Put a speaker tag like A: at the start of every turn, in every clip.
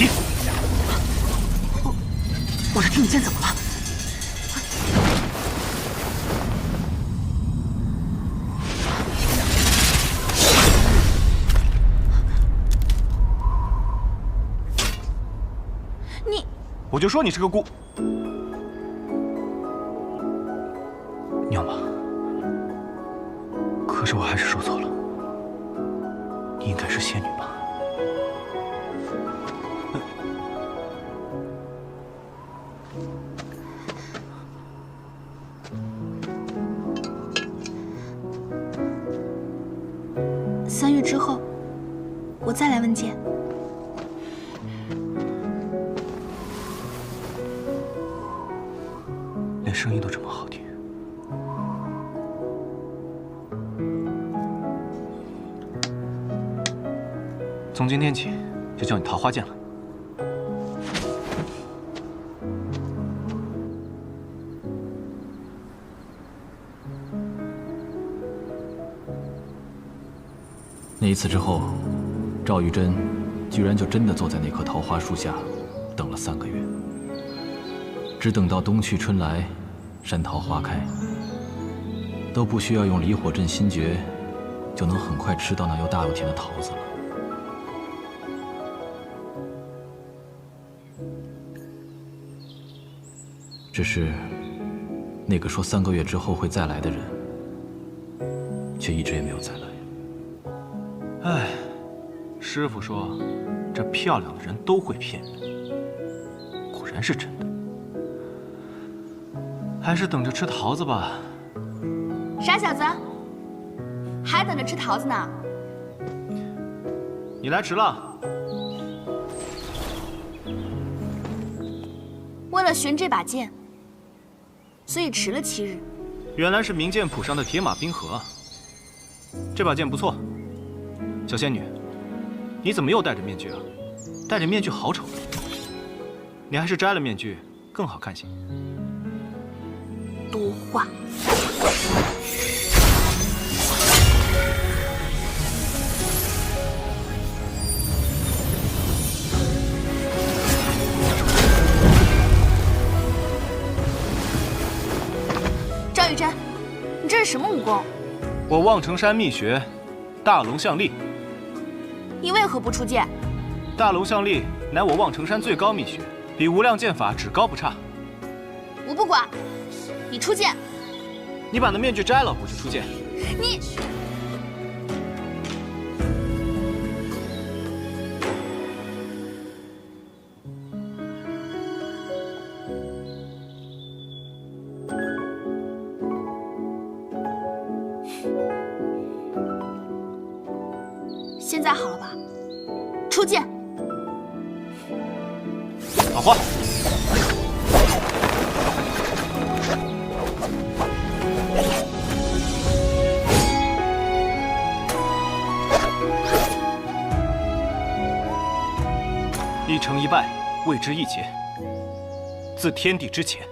A: 起！
B: 我这听不见怎么了？
C: 你，
A: 我就说你是个姑娘妈。可是我还是说错了，你应该是仙女吧？3
C: 月之后，我再来问剑。
A: 连声音都这么好听。从今天起，就叫你桃花剑了。
D: 那一次之后，赵玉珍居然就真的坐在那棵桃花树下，等了3个月，只等到冬去春来，山桃花开，都不需要用离火镇心诀，就能很快吃到那又大又甜的桃子了。只是，那个说3个月之后会再来的人，却一直也没有再来。
A: 唉，师傅说，这漂亮的人都会骗人，果然是真的。还是等着吃桃子吧。
C: 傻小子，还等着吃桃子呢？
A: 你来迟了。
C: 为了寻这把剑，所以迟了7日。
A: 原来是名剑谱上的铁马冰河啊。这把剑不错。小仙女，你怎么又戴着面具啊？戴着面具好丑。你还是摘了面具更好看些。
C: 多话。赵玉珍，你这是什么武功？
A: 我望城山秘学，大龙象力。
C: 你为何不出剑？
A: 大龙象力乃我望城山最高秘学，比无量剑法只高不差。
C: 我不管，你出剑。
A: 你把那面具摘了，我就出剑。
C: 你。现在好了吧？出剑！
A: 好话。一成一败，谓之一劫。自天地之前，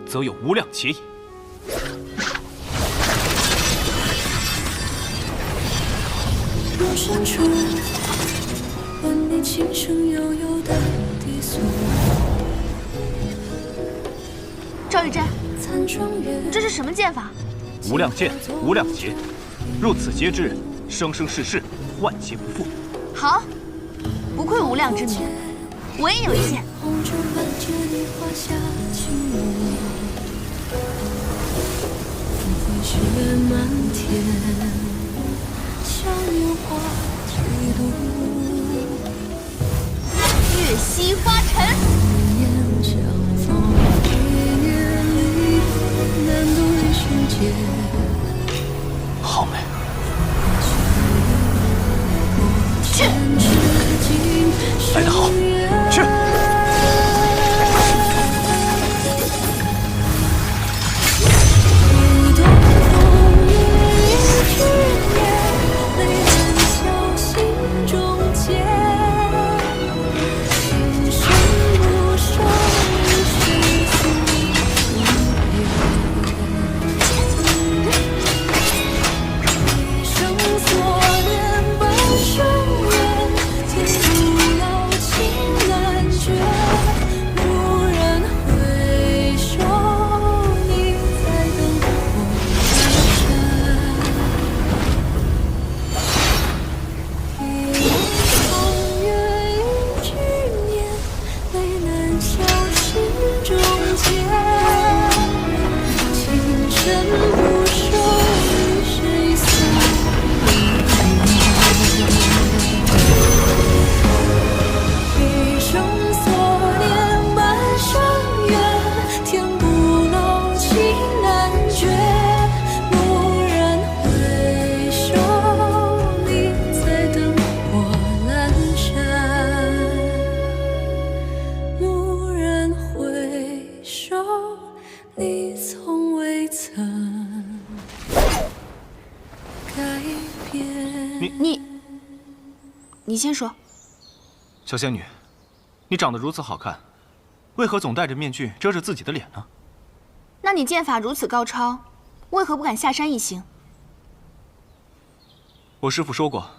A: 则有无量劫矣。
E: 入深处，闻你轻声悠悠的低诉。
C: 赵玉珍，你这是什么剑法？
A: 无量剑，无量劫，入此劫之人，生生世世，万劫不复。
C: 好，不愧无量之名，我也有一剑。
E: 雪漫天，像烟花几度。
C: 月溪花尘。
E: 念相逢一夜里，难渡一瞬间。
A: 好美。
C: 去。
A: 来得好，去。
E: 生所念，半生缘，天不老情。
C: 你先说。
A: 小仙女，你长得如此好看，为何总戴着面具遮着自己的脸呢？
C: 那你剑法如此高超，为何不敢下山一行？
A: 我师父说过，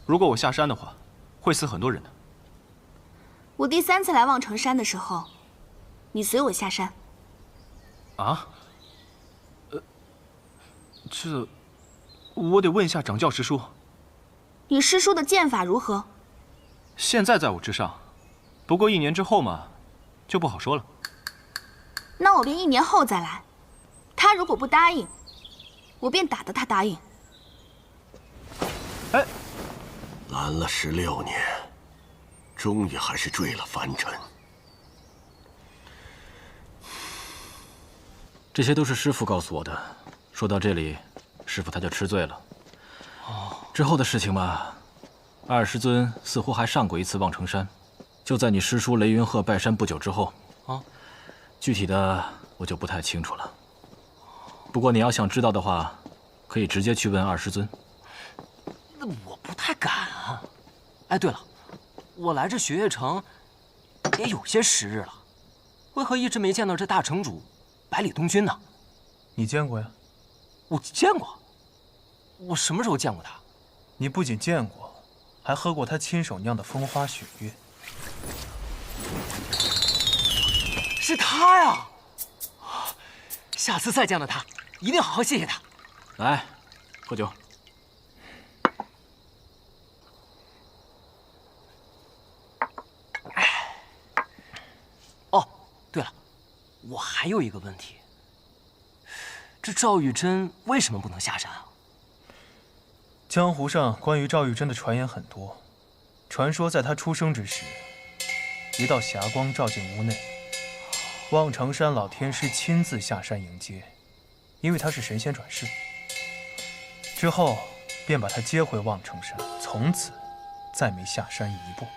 A: 如果我下山的话，会死很多人的。
C: 我第3次来望城山的时候，你随我下山。
A: 啊？这，我得问一下掌教师叔。
C: 你师叔的剑法如何？
A: 现在在我之上，不过1年之后嘛，就不好说了。
C: 那我便1年后再来。他如果不答应，我便打得他答应。
A: 哎，
F: 拦了16年，终于还是坠了凡尘。
D: 这些都是师傅告诉我的。说到这里，师傅他就吃醉了。之后的事情嘛，2师尊似乎还上过一次望城山，就在你师叔雷云鹤拜山不久之后。具体的我就不太清楚了。不过你要想知道的话，可以直接去问2师尊。
G: 那我不太敢啊。哎，对了，我来这雪月城也有些时日了，为何一直没见到这大城主百里东君呢？
H: 你见过呀？
G: 我见过。我什么时候见过他？
H: 你不仅见过，还喝过他亲手酿的风花雪月。
G: 是他呀！下次再见到他，一定好好谢谢他。
D: 来，喝酒。
G: 哦，对了，我还有一个问题，这赵玉珍为什么不能下山啊？
H: 江湖上关于赵玉珍的传言很多，传说在她出生之时，一道霞光照进屋内，望城山老天师亲自下山迎接，因为他是神仙转世。之后便把他接回望城山，从此再没下山一步。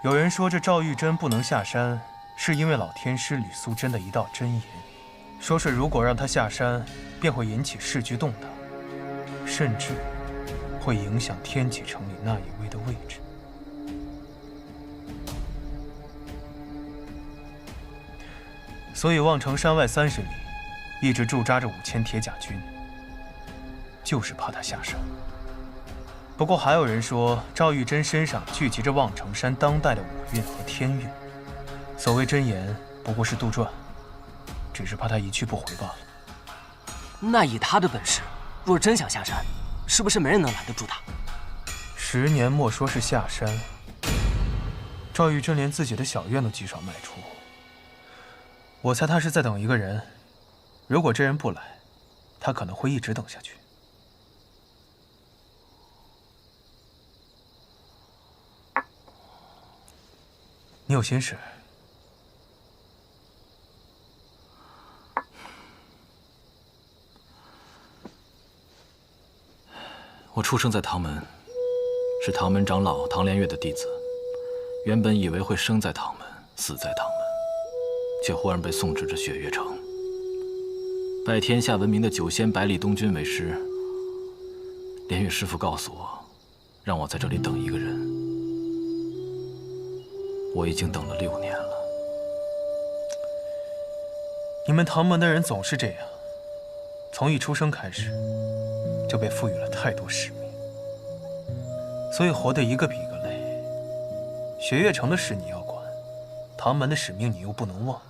H: 有人说这赵玉珍不能下山，是因为老天师吕素贞的一道真言，说是如果让他下山，便会引起世局动荡，甚至会影响天启城里那一位的位置。所以望城山外30里，一直驻扎着5000铁甲军，就是怕他下山。不过还有人说，赵玉珍身上聚集着望城山当代的武运和天运，所谓真言不过是杜撰，只是怕他一去不回罢了。
G: 那以他的本事，若真想下山，是不是没人能拦得住他
H: ？10年莫说是下山，赵玉珍连自己的小院都极少迈出。我猜他是在等一个人，如果这人不来，他可能会一直等下去。你有心事？
D: 我出生在唐门，是唐门长老唐连月的弟子。原本以为会生在唐门，死在唐门，却忽然被送至这雪月城，拜天下闻名的酒仙百里东君为师。连月师傅告诉我，让我在这里等一个人。我已经等了6年了。
H: 你们唐门的人总是这样，从一出生开始，就被赋予了太多使命，所以活得一个比一个累。雪月城的事你要管，唐门的使命你又不能忘。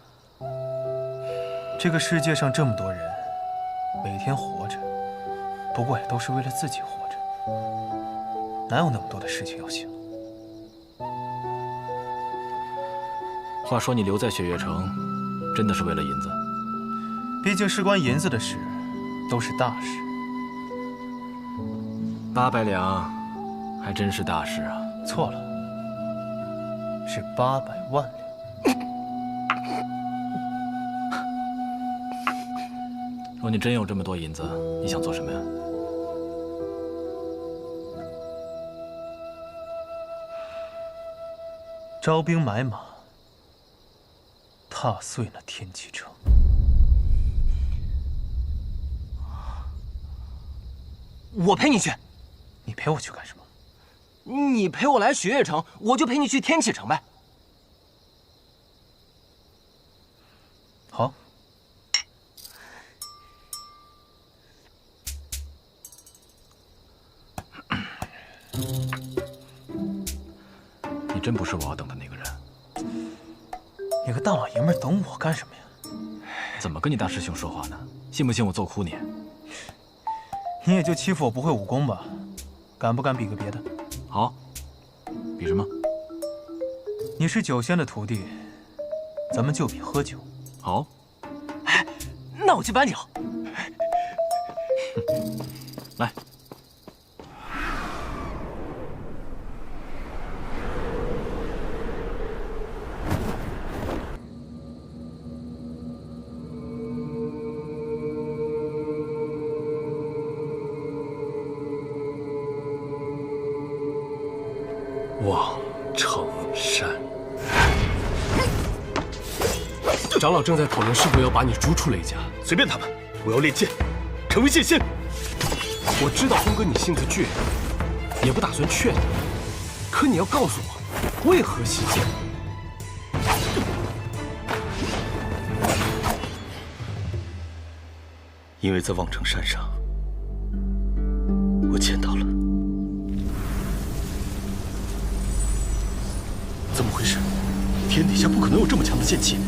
H: 这个世界上这么多人，每天活着，不过也都是为了自己活着，哪有那么多的事情要想？
D: 话说你留在雪月城，真的是为了银子？
H: 毕竟事关银子的事，都是大事。
D: 800两，还真是大事啊！
H: 错了，是800万两。
D: 若你真有这么多银子，你想做什么呀？
H: 招兵买马，踏碎了天启城。
G: 我陪你去。
H: 你陪我去干什么？
G: 你陪我来雪月城，我就陪你去天启城呗。
H: 好。
D: 你真不是我要等的那个人。
H: 你个大老爷们儿等我干什么呀？
D: 怎么跟你大师兄说话呢？信不信我揍哭你？
H: 你也就欺负我不会武功吧？敢不敢比个别的？
D: 好，比什么？
H: 你是酒仙的徒弟，咱们就比喝酒。
D: 好。
G: 哎，那我去搬酒。
D: 来。
F: 望城山，长老正在讨论是否要把你逐出雷家。
I: 随便他们，我要练剑，成为剑仙。
F: 我知道峰哥你性子倔，也不打算劝你，可你要告诉我，为何西剑？
I: 因为在望城山上，我见到了。怎么回事？天底下不可能有这么强的剑气！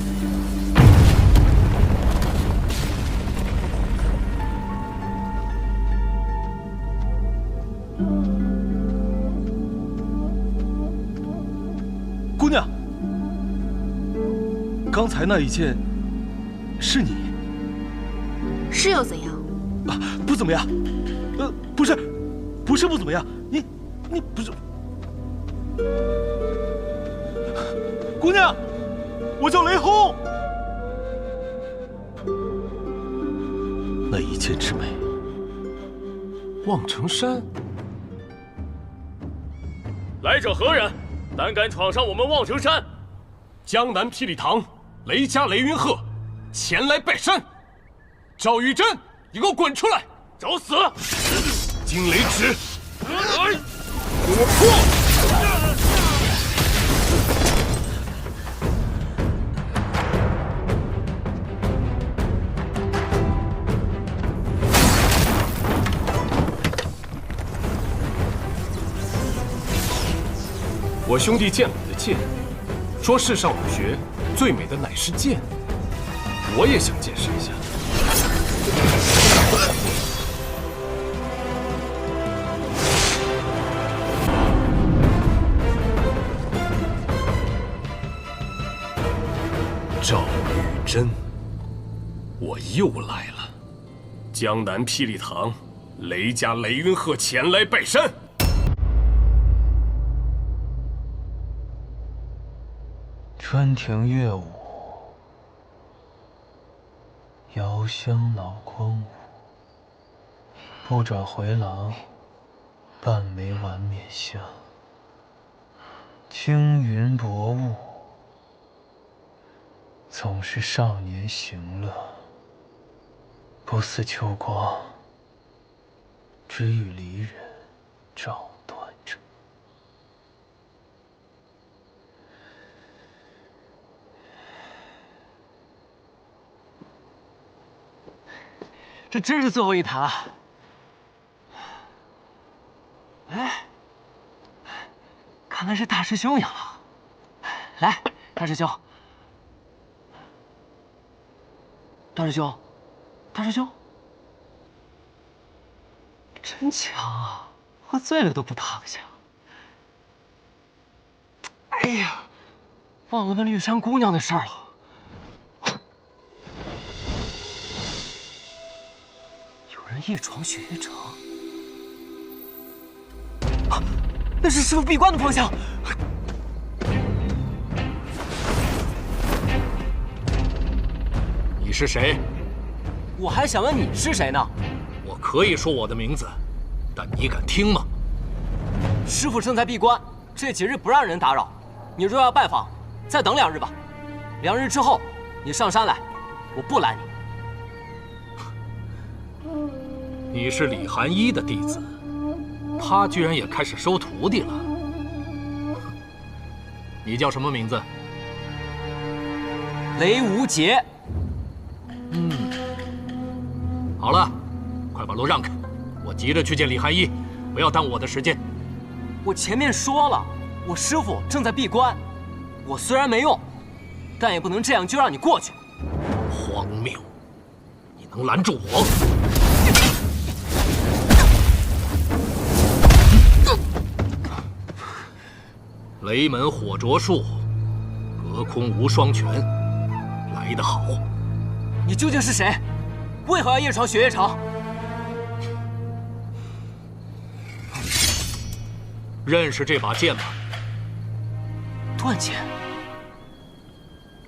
I: 姑娘，刚才那一剑是你？
C: 是又怎样？
I: 啊，不怎么样。不是不怎么样。你不是。姑娘，我叫雷轰。那一剑之美，
F: 望城山。
J: 来者何人？胆敢闯上我们望城山？
F: 江南霹雳堂雷家雷云鹤前来拜山。赵玉珍，你给我滚出来！
J: 找死！
F: 惊雷指，给我破！我兄弟见了你的剑，说世上武学最美的乃是剑，我也想见识一下。赵玉珍，我又来了。江南霹雳堂，雷家雷云鹤前来拜山。
H: 春庭乐舞，遥香老光武。不转回廊，半枚晚冕香。青云薄雾，总是少年行乐。不似秋光，只与离人照断肠。
G: 这真是最后一坛了。哎，看来是大师兄赢了。来，大师兄，大师兄，大师兄，真强啊！喝醉了都不躺下。哎呀，忘了问绿山姑娘的事儿了。夜闯雪月城，啊，那是师傅闭关的方向。
F: 你是谁？
G: 我还想问你是谁呢。
F: 我可以说我的名字，但你敢听吗？
G: 师傅正在闭关，这几日不让人打扰。你若要拜访，再等2日吧。2日之后，你上山来，我不拦你。
F: 你是李寒一的弟子，他居然也开始收徒弟了。
K: 你叫什么名字？
G: 雷无节。
K: 好了，快把路让开，我急着去见李寒衣，不要耽误我的时间。
G: 我前面说了，我师父正在闭关，我虽然没用，但也不能这样就让你过去。
K: 荒谬！你能拦住我？雷门火灼术，隔空无双拳，来得好。
G: 你究竟是谁？为何要夜闯雪月城？
K: 认识这把剑吗？
G: 断剑。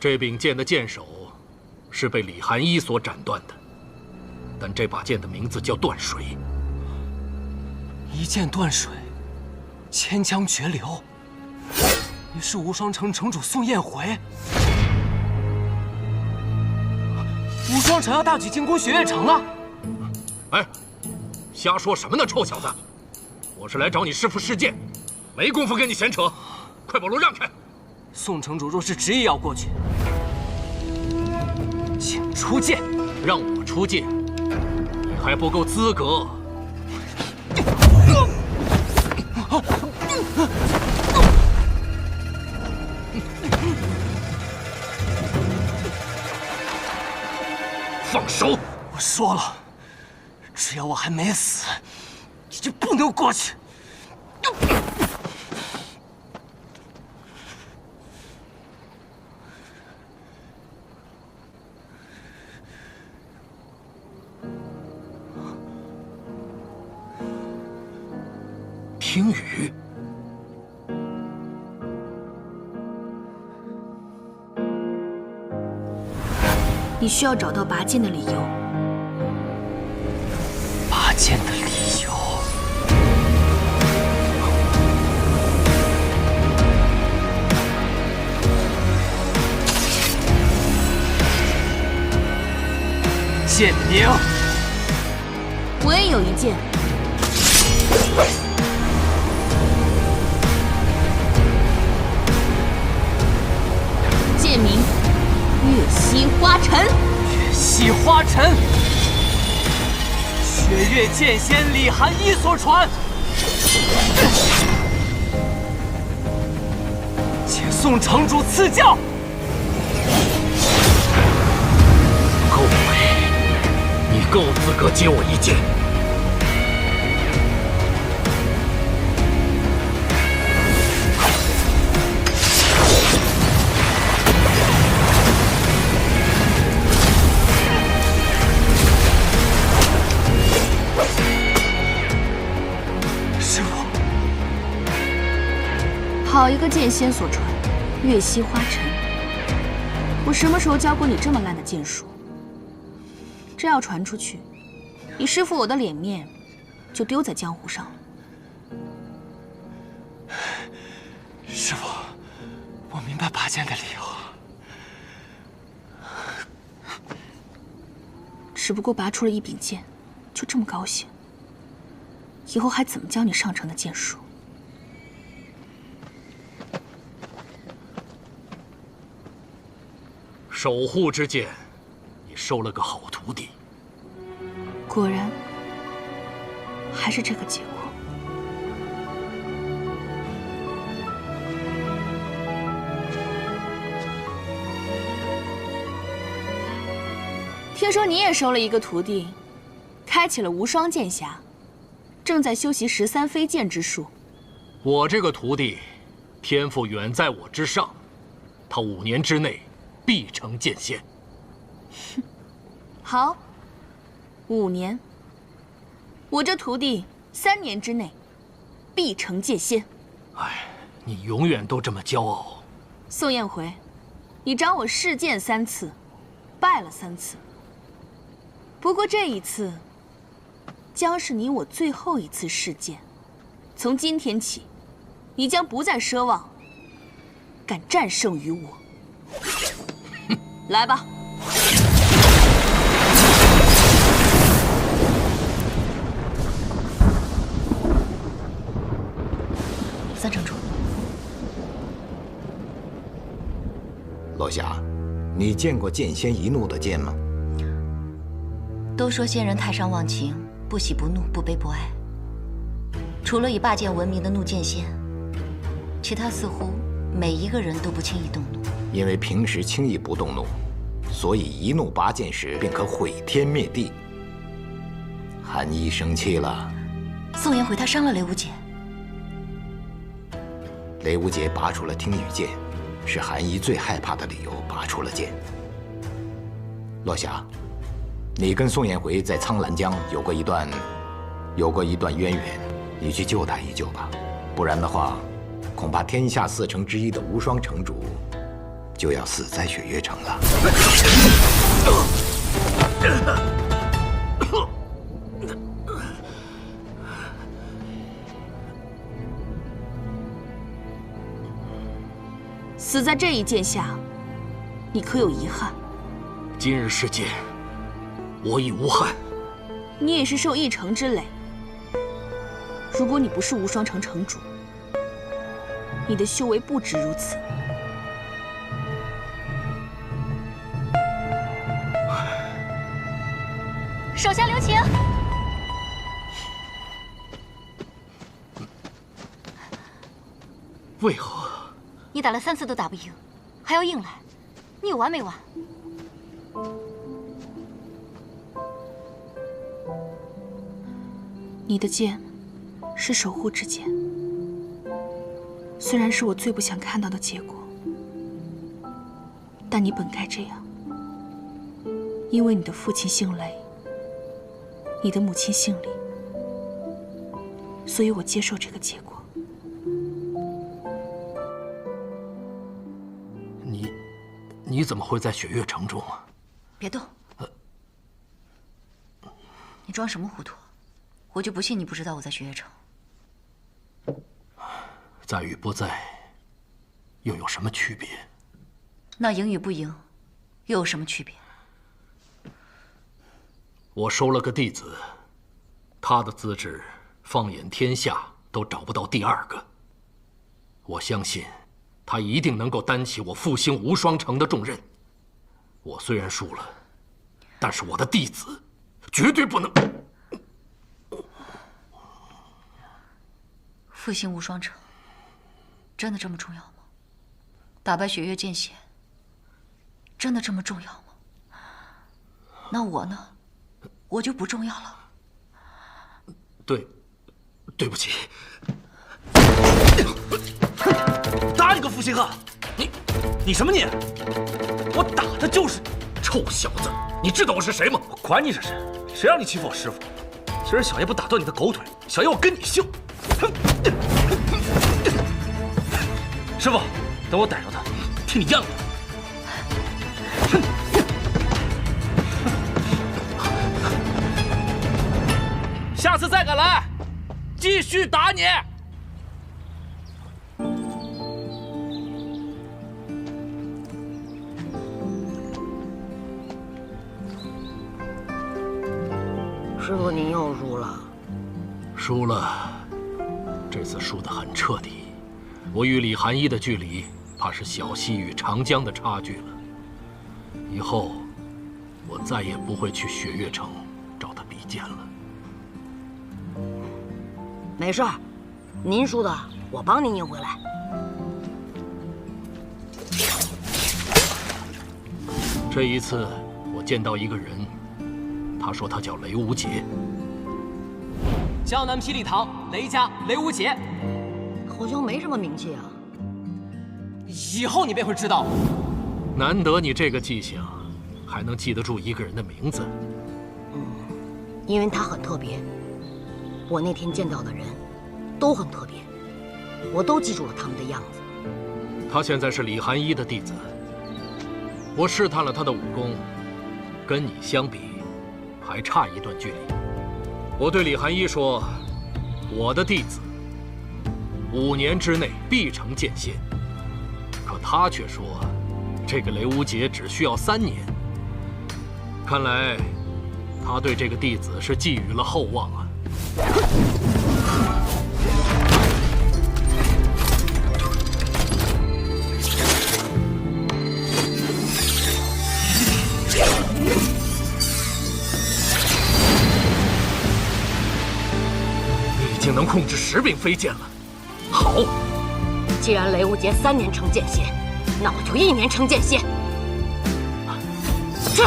K: 这柄剑的剑首是被李寒衣所斩断的，但这把剑的名字叫断水。
G: 一剑断水，千江绝流。你是无双城城主宋彦回。无双城要大举进攻雪月城了！
K: 哎，瞎说什么呢，臭小子！我是来找你师父试剑，没工夫跟你闲扯，快把路让开！
G: 宋城主若是执意要过去，请出剑。
K: 让我出剑，你还不够资格。放手！
G: 我说了，只要我还没死，你就不能过去。
K: 听雨。
C: 你需要找到拔剑的理由。
G: 拔剑的理由？剑名？
C: 我也有一剑。剑名。月溪花尘，
G: 月溪花尘，雪月剑仙李寒衣所传。请宋城主赐教。
K: 够美，你够资格接我一剑。
C: 好一个剑仙所传，月溪花尘。我什么时候教过你这么烂的剑术？这要传出去，你师父我的脸面就丢在江湖上了。
G: 师父，我明白拔剑的理由，
C: 只不过拔出了一柄剑，就这么高兴？以后还怎么教你上乘的剑术？
K: 守护之剑，你收了个好徒弟。
C: 果然，还是这个结果。听说你也收了一个徒弟，开启了无双剑匣，正在修习13飞剑之术。
K: 我这个徒弟，天赋远在我之上，他5年之内必成剑仙。
C: 好，5年。我这徒弟3年之内必成剑仙。
K: 哎，你永远都这么骄傲。
C: 宋彦回，你找我试剑3次，败了3次。不过这一次，将是你我最后一次试剑。从今天起，你将不再奢望敢战胜于我。来吧。
B: 三城主，
L: 落霞，你见过剑仙一怒的剑吗？
M: 都说仙人太上忘情，不喜不怒，不悲不爱。除了以霸剑闻名的怒剑仙，其他似乎每一个人都不轻易动怒。
L: 因为平时轻易不动怒，所以一怒拔剑时便可毁天灭地。韩一生气了。
M: 宋颜回他伤了雷无节。
L: 雷无节拔出了听雨剑，是韩一最害怕的理由拔出了剑。落霞，你跟宋颜回在苍兰江有过一段渊源，你去救他一救吧，不然的话，恐怕天下4城之一的无双城主就要死在雪月城了。
C: 死在这一剑下，你可有遗憾？
K: 今日事件，我已无憾。
C: 你也是受一城之累。如果你不是无双城城主，你的修为不止如此。
M: 手下留情。
K: 为何？
M: 你打了3次都打不赢，还要硬来，你有完没完？
C: 你的剑是守护之剑，虽然是我最不想看到的结果，但你本该这样，因为你的父亲姓雷，你的母亲姓李，所以我接受这个结果。
K: 你怎么会在雪月城中啊？
M: 别动！你装什么糊涂？我就不信你不知道我在雪月城。
K: 在与不在，又有什么区别？
M: 那赢与不赢，又有什么区别？
K: 我收了个弟子，他的资质放眼天下都找不到第2个。我相信他一定能够担起我复兴无双城的重任。我虽然输了，但是我的弟子绝对不能。
M: 复兴无双城真的这么重要吗？打败雪月剑仙真的这么重要吗？那我呢？我就不重要了。
K: 对不起。
I: 打你个负心汉！你什么你？我打的就是你！
K: 臭小子，你知道我是谁吗？
I: 我管你是谁，谁让你欺负我师傅？今儿小爷不打断你的狗腿，小爷我跟你姓！师傅，等我逮着他，替你样他！下次再敢来，继续打你！
B: 师傅，您又输了。
K: 输了，这次输得很彻底。我与李寒一的距离，怕是小溪与长江的差距了。以后，我再也不会去雪月城找他比剑了。
B: 没事儿，您输的我帮您赢回来。
K: 这一次，我见到一个人，他说他叫雷无节。
G: 江南霹雳堂雷家雷无节，
B: 好像没什么名气啊。
G: 以后你便会知道。
K: 难得你这个记性，还能记得住一个人的名字。
B: 因为他很特别。我那天见到的人，都很特别，我都记住了他们的样子。
K: 他现在是李寒一的弟子。我试探了他的武功，跟你相比，还差一段距离。我对李寒一说，我的弟子5年之内必成剑仙。可他却说，这个雷无节只需要3年。看来，他对这个弟子是寄予了厚望啊。控制10柄飞剑了。好，
B: 既然雷无节3年成剑仙，那我就1年成剑仙。去。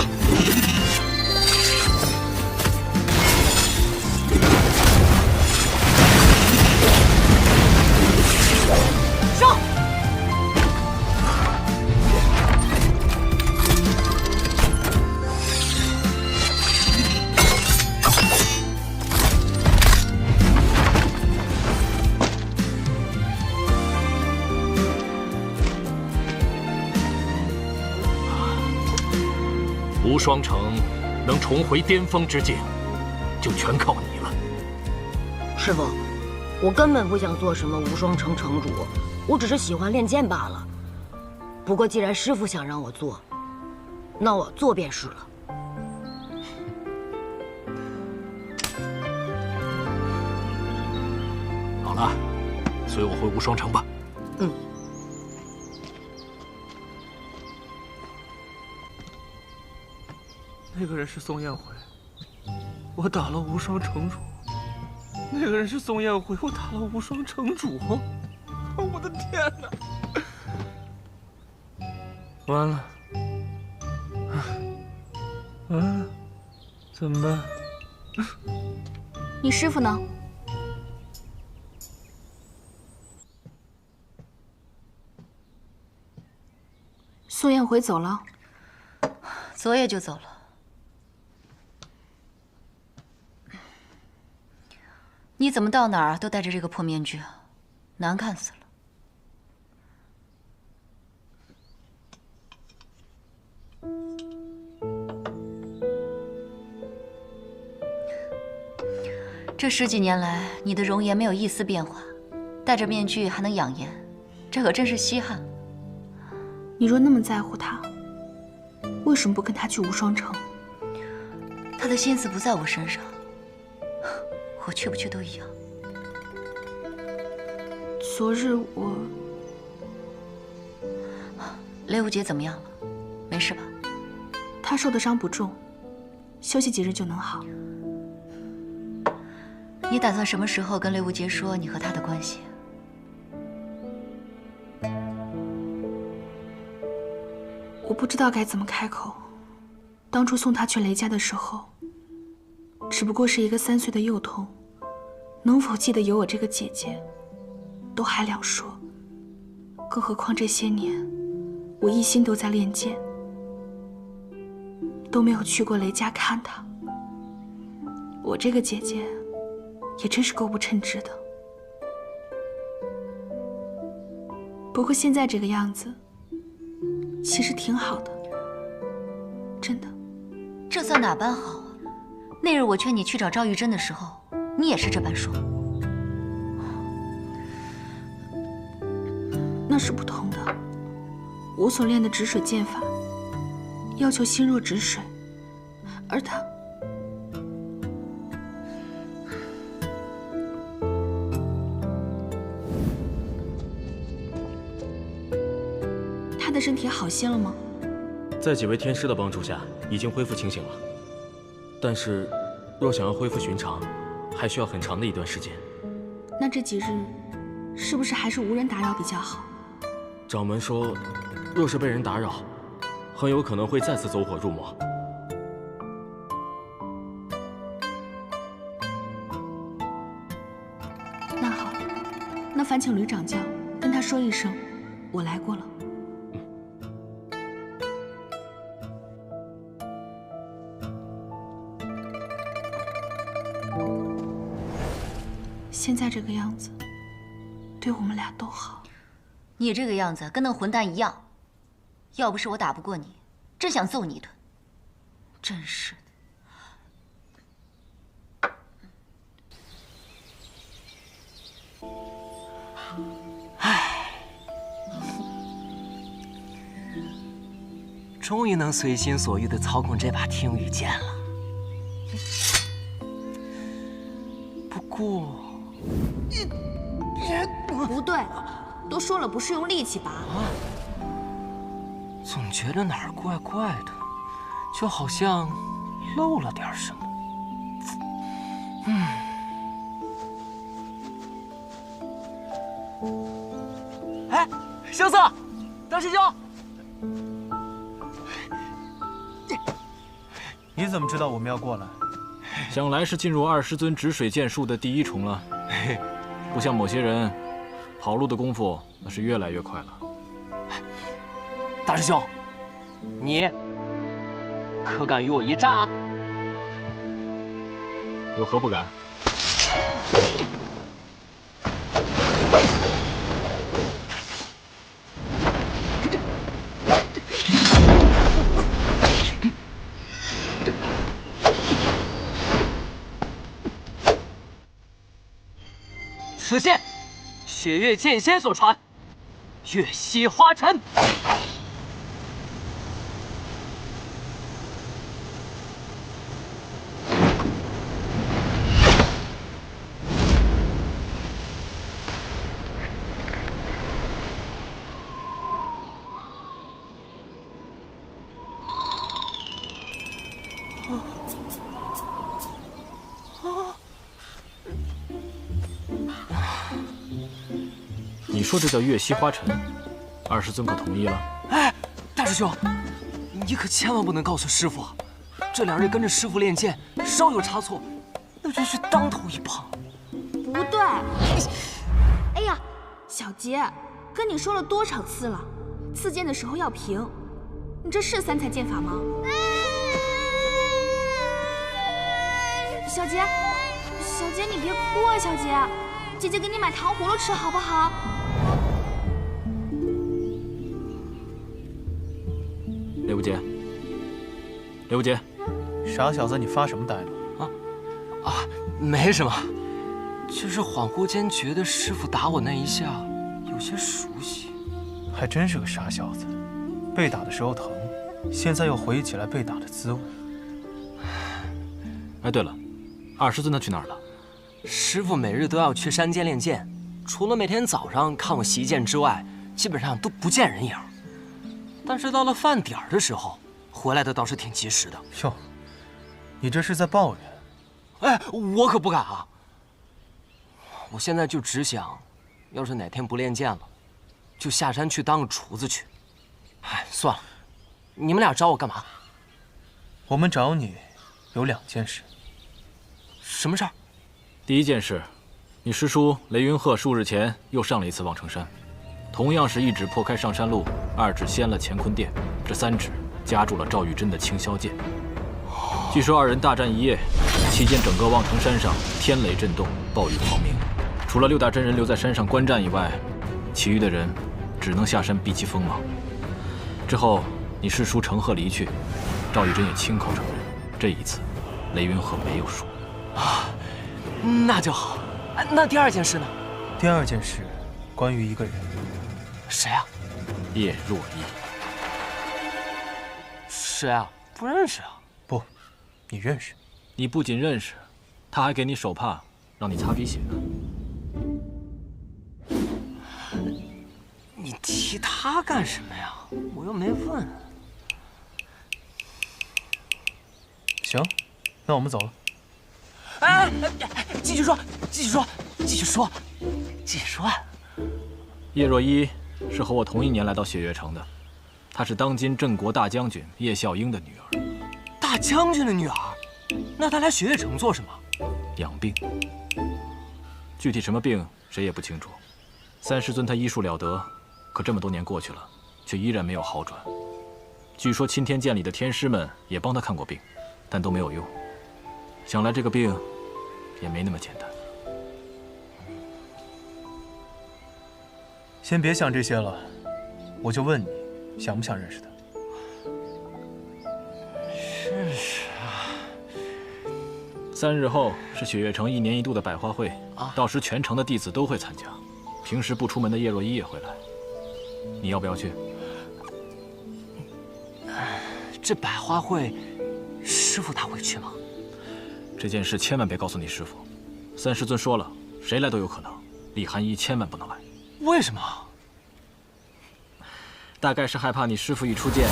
B: 上。
K: 无双城能重回巅峰之境，就全靠你了。
B: 师傅，我根本不想做什么无双城城主，我只是喜欢练剑罢了。不过既然师傅想让我做，那我做便是了。
K: 好了，随我回无双城吧。
B: 嗯。
I: 那个人是宋彦辉，我打了无双城主。那个人是宋彦辉，我打了无双城主。我的天哪！完了，完了，怎么办？
C: 你师傅呢？宋彦辉走了，
M: 昨夜就走了。你怎么到哪儿都戴着这个破面具啊？难看死了。这10几年来，你的容颜没有一丝变化，戴着面具还能养颜，这可真是稀罕。
C: 你若那么在乎他，为什么不跟他去无双城？
M: 他的心思不在我身上。我去不去都一样。
C: 昨日我……
M: 雷无节怎么样了？没事吧？
C: 他受的伤不重，休息几日就能好。
M: 你打算什么时候跟雷无节说你和他的关系？
C: 我不知道该怎么开口。当初送他去雷家的时候，只不过是一个3岁的幼童，能否记得有我这个姐姐，都还两说。更何况这些年，我一心都在练剑，都没有去过雷家看她。我这个姐姐，也真是够不称职的。不过现在这个样子，其实挺好的，真的。
M: 这算哪般好啊？那日我劝你去找赵玉珍的时候，你也是这般说。
C: 那是不同的。我所练的止水剑法，要求心若止水，而他……他的身体好些了吗？
N: 在几位天师的帮助下，已经恢复清醒了。但是，若想要恢复寻常，还需要很长的一段时间。
C: 那这几日，是不是还是无人打扰比较好？
N: 掌门说，若是被人打扰，很有可能会再次走火入魔。
C: 那好，那烦请吕掌教跟他说一声，我来过了。现在这个样子，对我们俩都好。
M: 你这个样子跟那混蛋一样，要不是我打不过你，真想揍你一顿。真是的。
G: 唉，终于能随心所欲地操控这把听雨剑了。不过，
C: 不对，都说了不是用力气拔。
G: 总觉得哪儿怪怪的，就好像漏了点什么。小四，大师兄，
H: 你怎么知道我们要过来？
D: 想来是进入20尊止水剑术的第一重了。不像某些人，跑路的功夫那是越来越快了。
G: 大师兄，你可敢与我一战？
D: 有何不敢？
G: 此剑，雪月剑仙所传，月溪花尘。
D: 你说这叫月溪花尘，20尊可同意了？
G: 哎，大师兄，你可千万不能告诉师傅啊！这2日跟着师傅练剑，稍有差错，那真是当头一棒。
C: 不对，哎呀，小杰，跟你说了多少次了，刺剑的时候要平。你这是3才剑法吗？小杰，小杰，你别哭啊，小杰，姐姐给你买糖葫芦吃好不好？
D: 刘不杰，刘不杰，
H: 傻小子，你发什么呆呢？
G: 没什么，就是恍惚间觉得师傅打我那一下有些熟悉。
H: 还真是个傻小子，被打的时候疼，现在又回忆起来被打的滋味。
D: 哎，对了，20尊他去哪儿了？
G: 师傅每日都要去山间练剑，除了每天早上看我习剑之外，基本上都不见人影。但是到了饭点儿的时候，回来的倒是挺及时的。
H: 哟，你这是在抱怨？
G: 哎，我可不敢啊！我现在就只想，要是哪天不练剑了，就下山去当个厨子去。哎，算了，你们俩找我干嘛？
H: 我们找你有2件事。
G: 什么事儿？
D: 第一件事，你师叔雷云鹤数日前又上了一次望城山，同样是1指破开上山路，2指掀了乾坤殿，这3指夹住了赵玉珍的青霄剑。据说2人大战1夜，期间整个望城山上天雷震动，暴雨狂鸣，除了6大真人留在山上观战以外，其余的人只能下山避其锋芒。之后，你师叔乘鹤离去，赵玉珍也亲口承认，这一次雷云鹤没有输。
G: 那就好。那第2件事呢？
H: 第2件事，关于一个人。
G: 谁啊？
D: 叶若依。
G: 谁啊？不认识啊。
H: 不，你认识。
D: 你不仅认识，他还给你手帕，让你擦鼻血呢。
G: 你提他干什么呀？我又没问。
H: 行，那我们走了。
G: 哎，继续说，继续说，继续说，继续说。
D: 叶若依是和我同一年来到血月城的，她是当今镇国大将军叶孝英的女儿。
G: 大将军的女儿？那她来血月城做什么？
D: 养病。具体什么病谁也不清楚。30尊他医术了得，可这么多年过去了，却依然没有好转。据说钦天监里的天师们也帮他看过病，但都没有用。想来这个病也没那么简单。
H: 先别想这些了，我就问你，想不想认识他？
G: 认识啊。
D: 3日后是血月城1年1度的百花会，到时全城的弟子都会参加。平时不出门的叶若依也会来，你要不要去？
G: 这百花会，师傅他会去吗？
D: 这件事千万别告诉你师傅。30尊说了，谁来都有可能，李寒衣千万不能来。
G: 为什么？
D: 大概是害怕你师傅一出剑，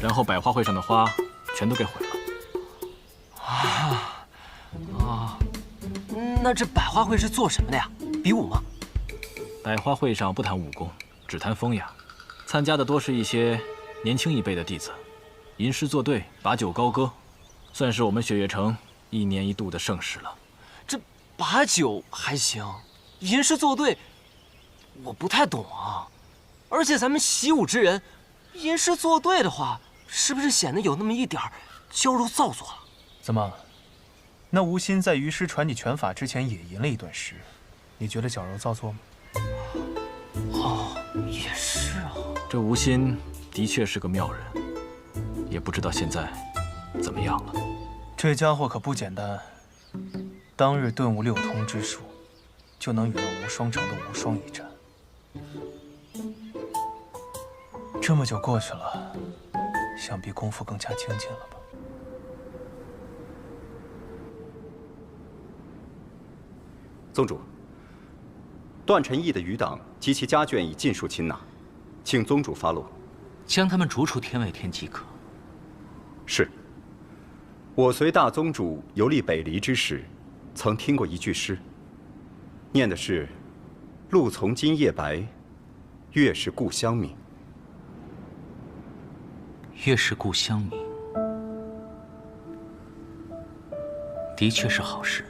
D: 然后百花会上的花全都给毁了。
G: 那这百花会是做什么的呀？比武吗？
D: 百花会上不谈武功，只谈风雅，参加的多是一些年轻一辈的弟子，吟诗作对，把酒高歌，算是我们雪月城1年1度的盛事了。
G: 这把酒还行，吟诗作对，我不太懂啊。而且咱们习武之人，吟诗作对的话，是不是显得有那么一点娇柔造作了？
H: 怎么？那吴昕在于师传你拳法之前也吟了一段诗，你觉得矫揉造作吗？
G: 哦，也是啊。
D: 这吴昕的确是个妙人，也不知道现在怎么样了。
H: 这家伙可不简单，当日顿悟6通之术，就能与那无双城的无双一战。这么久过去了，想必功夫更加精进了吧？
O: 宗主，段晨义的余党及其家眷已尽数擒拿，请宗主发落。
P: 将他们逐出天外天即可。
O: 是。我随大宗主游历北离之时，曾听过一句诗，念的是“露从今夜白，月是故乡明”。
P: 月是故乡明，的确是好事。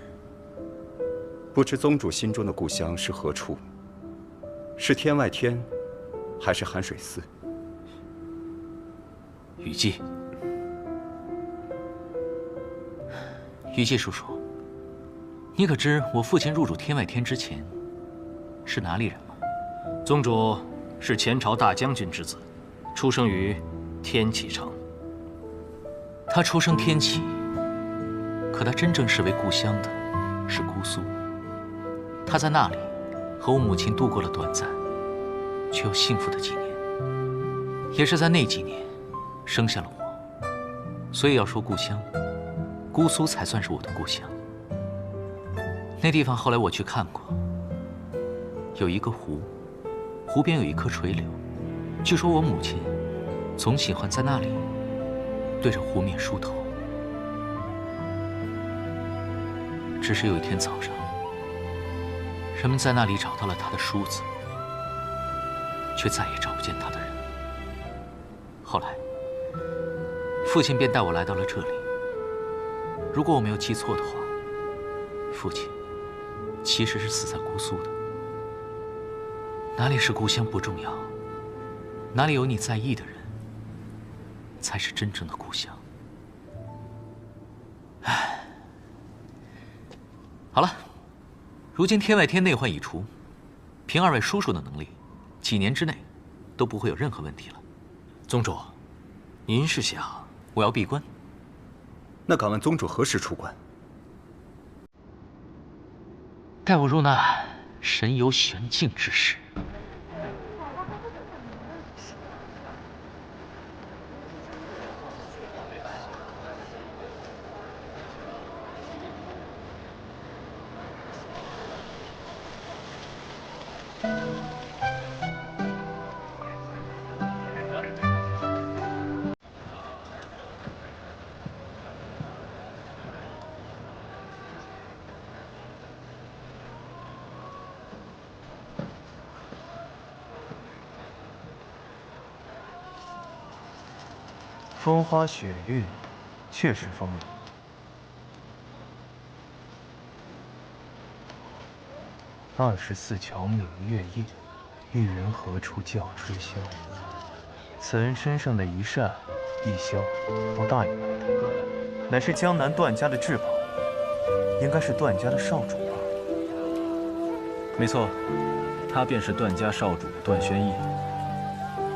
O: 不知宗主心中的故乡是何处？是天外天，还是寒水寺？
P: 雨季，雨季叔叔，你可知我父亲入主天外天之前是哪里人吗？
A: 宗主是前朝大将军之子，出生于天启城。
P: 他出生天启，可他真正视为故乡的是姑苏。他在那里和我母亲度过了短暂却又幸福的几年，也是在那几年生下了我。所以要说故乡，姑苏才算是我的故乡。那地方后来我去看过，有一个湖，湖边有一棵垂柳，据说我母亲总喜欢在那里对着湖面梳头。只是有一天早上，人们在那里找到了她的梳子，却再也找不见她的人。后来，父亲便带我来到了这里。如果我没有记错的话，父亲其实是死在姑苏的。哪里是故乡不重要，哪里有你在意的人，才是真正的故乡。唉，好了，如今天外天内患已除，凭二位叔叔的能力，几年之内都不会有任何问题了。
A: 宗主，您是想
P: 我要闭关？
O: 那敢问宗主何时出关？
P: 待我入那神游玄境之时。
H: 风花雪月，确实风流。24桥明月夜，玉人何处教吹箫？此人身上的一扇一箫，从大爷买的，乃是江南段家的至宝，应该是段家的少主吧？
D: 没错，他便是段家少主段宣义。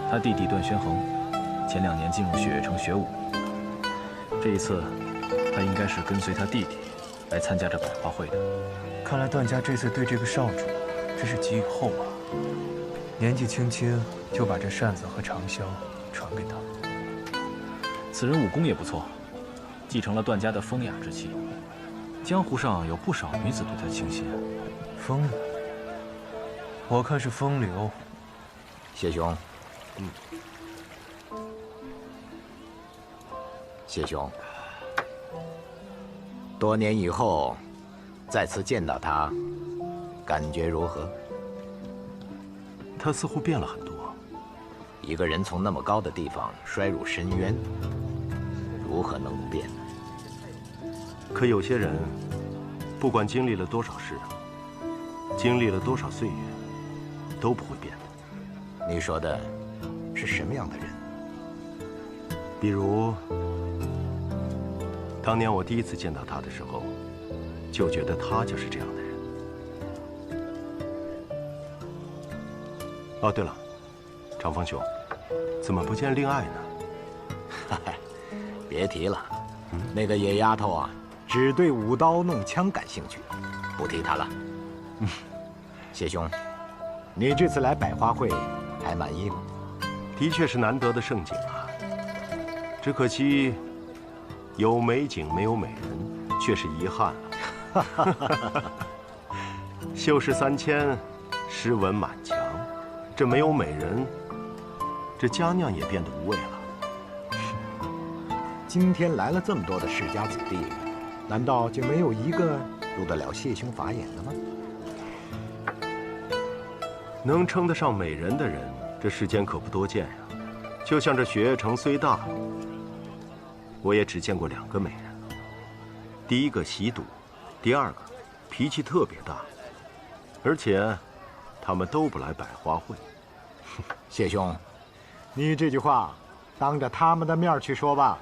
D: 他弟弟段宣衡，前2年进入雪月城学武。这一次，他应该是跟随他弟弟来参加这百花会的。
H: 看来段家这次对这个少主真是寄予厚望，年纪轻轻就把这扇子和长箫传给他。
D: 此人武功也不错，继承了段家的风雅之气。江湖上有不少女子对他倾心。
H: 风雅，我看是风流。
L: 谢兄，谢兄，多年以后，再次见到他，感觉如何？
F: 他似乎变了很多。
L: 一个人从那么高的地方摔入深渊，如何能不变呢？
F: 可有些人，不管经历了多少事，经历了多少岁月，都不会变的。
L: 你说的是什么样的人？
F: 比如，当年我第一次见到他的时候，就觉得他就是这样的人。哦，对了，长风兄，怎么不见令爱呢？
L: 别提了，那个野丫头啊，只对舞刀弄枪感兴趣，不提她了。谢兄，你这次来百花会还满意吗？
F: 的确是难得的盛景啊，只可惜有美景没有美人，却是遗憾了。秀士3000，诗文满墙，这没有美人，这佳酿也变得无味了。
L: 今天来了这么多的世家子弟，难道就没有一个入得了谢兄法眼的吗？
F: 能称得上美人的人，这世间可不多见呀。就像这雪月城虽大，我也只见过2个美人。第一个喜赌，第二个脾气特别大，而且他们都不来百花会。
L: 谢兄，你这句话当着他们的面去说吧。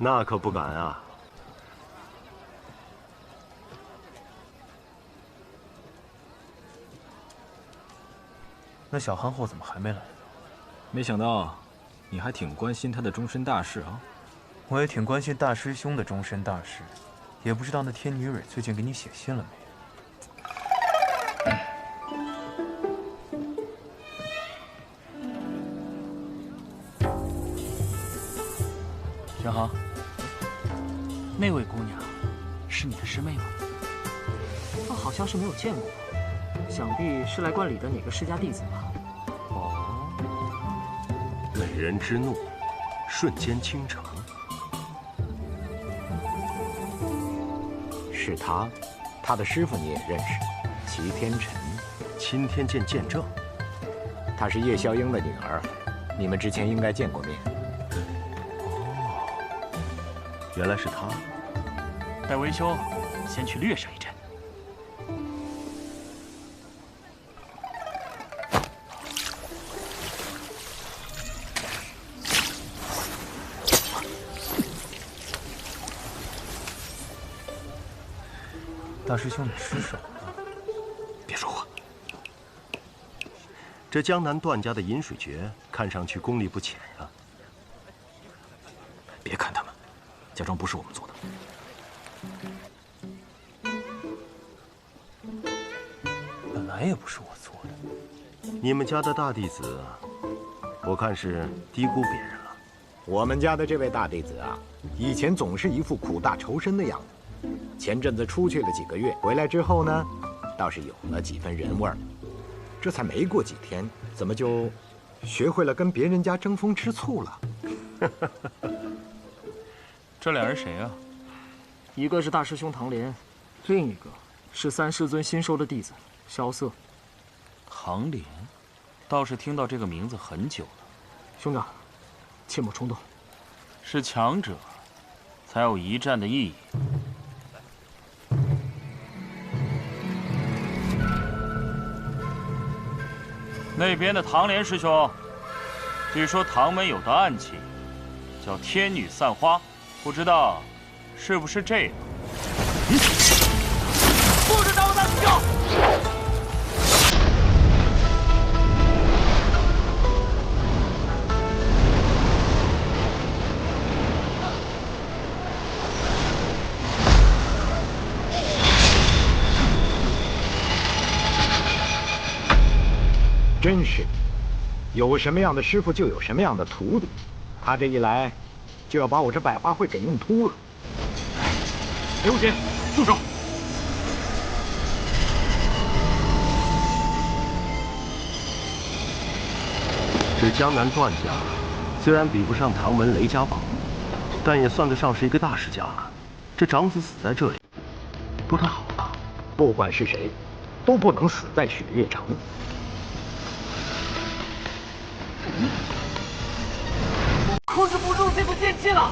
F: 那可不敢啊。
H: 那小憨后怎么还没来？
A: 没想到你还挺关心他的终身大事啊。
H: 我也挺关心大师兄的终身大事，也不知道那天女蕊最近给你写信了没？
P: 玄航，那位姑娘是你的师妹吗？
G: 好像是没有见过，想必是来观礼的哪个世家弟子吧。
F: 哦，美人之怒，瞬间倾城。
L: 是他，他的师傅你也认识，齐天辰，
F: 钦天监见证。
L: 她是叶萧英的女儿，你们之前应该见过面。
F: 原来是他。
P: 待为兄先去略射一阵。
H: 大师兄，你失手了。
F: 别说话。这江南段家的饮水诀，看上去功力不浅呀。
A: 别看他们，假装不是我们做的。
H: 本来也不是我做的。
F: 你们家的大弟子，我看是低估别人了。
L: 我们家的这位大弟子啊，以前总是一副苦大仇深的样子。前阵子出去了几个月，回来之后呢，倒是有了几分人味儿。这才没过几天，怎么就学会了跟别人家争风吃醋了？
P: 这俩人谁啊？
G: 一个是大师兄唐莲，另一个是3师尊新收的弟子萧瑟。
P: 唐莲，倒是听到这个名字很久了。
G: 兄长，切莫冲动。
P: 是强者，才有一战的意义。那边的唐莲师兄，据说唐门有道暗器，叫天女散花，不知道是不是这个？不准打我大师兄！
L: 真是，有什么样的师傅就有什么样的徒弟。他这一来，就要把我这百花会给弄秃了。
P: 刘姐，住手！
F: 这江南段家虽然比不上唐门雷家堡，但也算得上是一个大世家了。这长子死在这里，不太好啊。
Q: 不管是谁，都不能死在雪夜城。
I: 控制不住这股剑气了。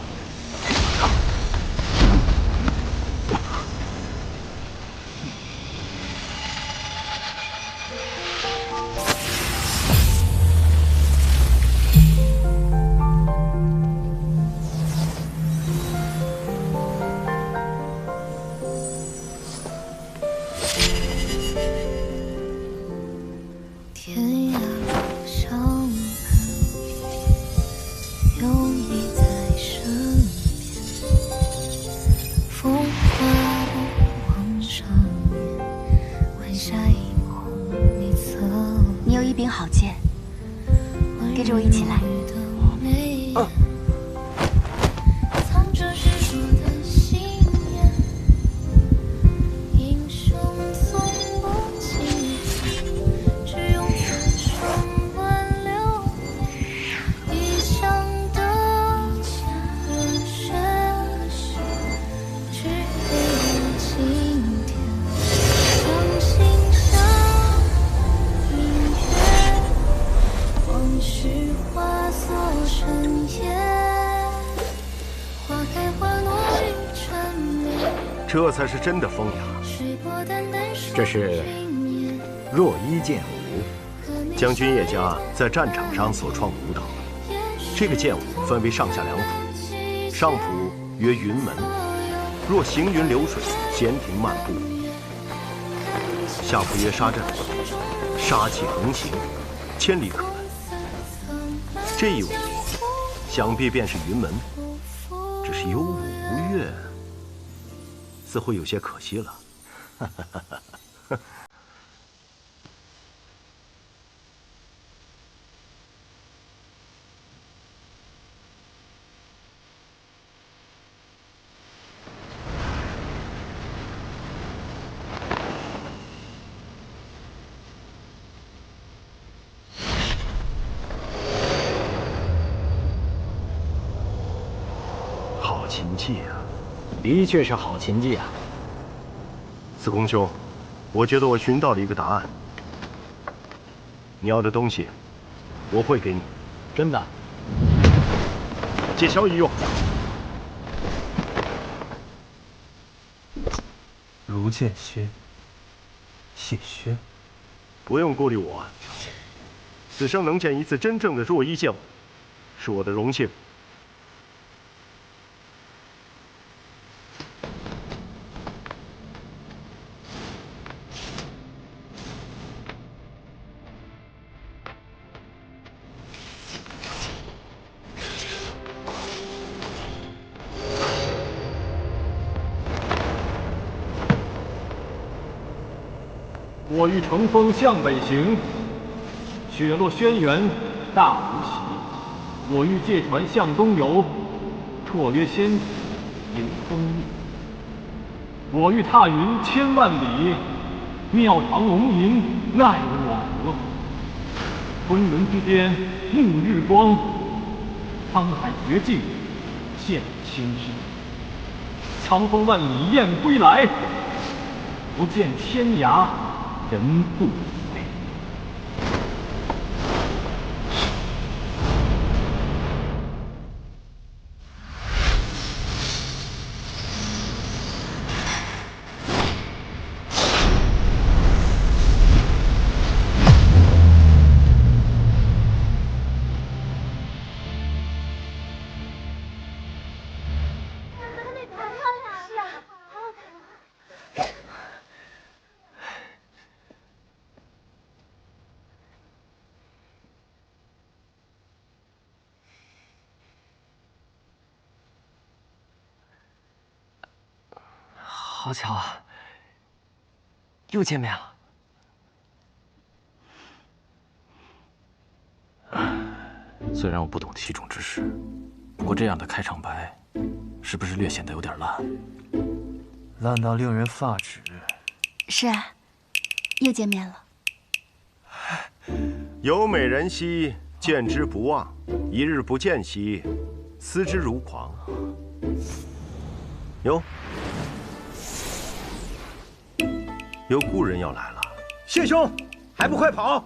F: 这才是真的风雅。
Q: 这是若一剑舞，
F: 将军叶家在战场上所创舞蹈。这个剑舞分为上下两谱，上谱曰云门，若行云流水，闲庭漫步；下谱曰杀阵，杀气横行，千里可闻。这一舞，想必便是云门，只是有舞无乐。似乎有些可惜了。好琴技啊！
Q: 的确是好琴技啊！
F: 司空兄，我觉得我寻到了一个答案。你要的东西，我会给你。
Q: 真的？
F: 借小雨用。
H: 如剑靴，谢靴。
F: 不用顾虑我，此生能见一次真正的若一剑舞，是我的荣幸。
R: 我欲乘风向北行，雪落轩辕大无喜。我欲借船向东游，绰约仙子迎风翼。我欲踏云千万里，庙堂龙吟奈我何？昆仑之巅沐日光，沧海绝境现青山。苍风万里雁归来，不见天涯人不归。
G: 好巧啊，又见面了。
D: 虽然我不懂其中之事，不过这样的开场白，是不是略显得有点烂？
H: 烂到令人发指。
S: 是啊，又见面了。
F: 有美人兮，见之不忘；一日不见兮，思之如狂。哟，有故人要来了。
Q: 谢兄，还不快跑！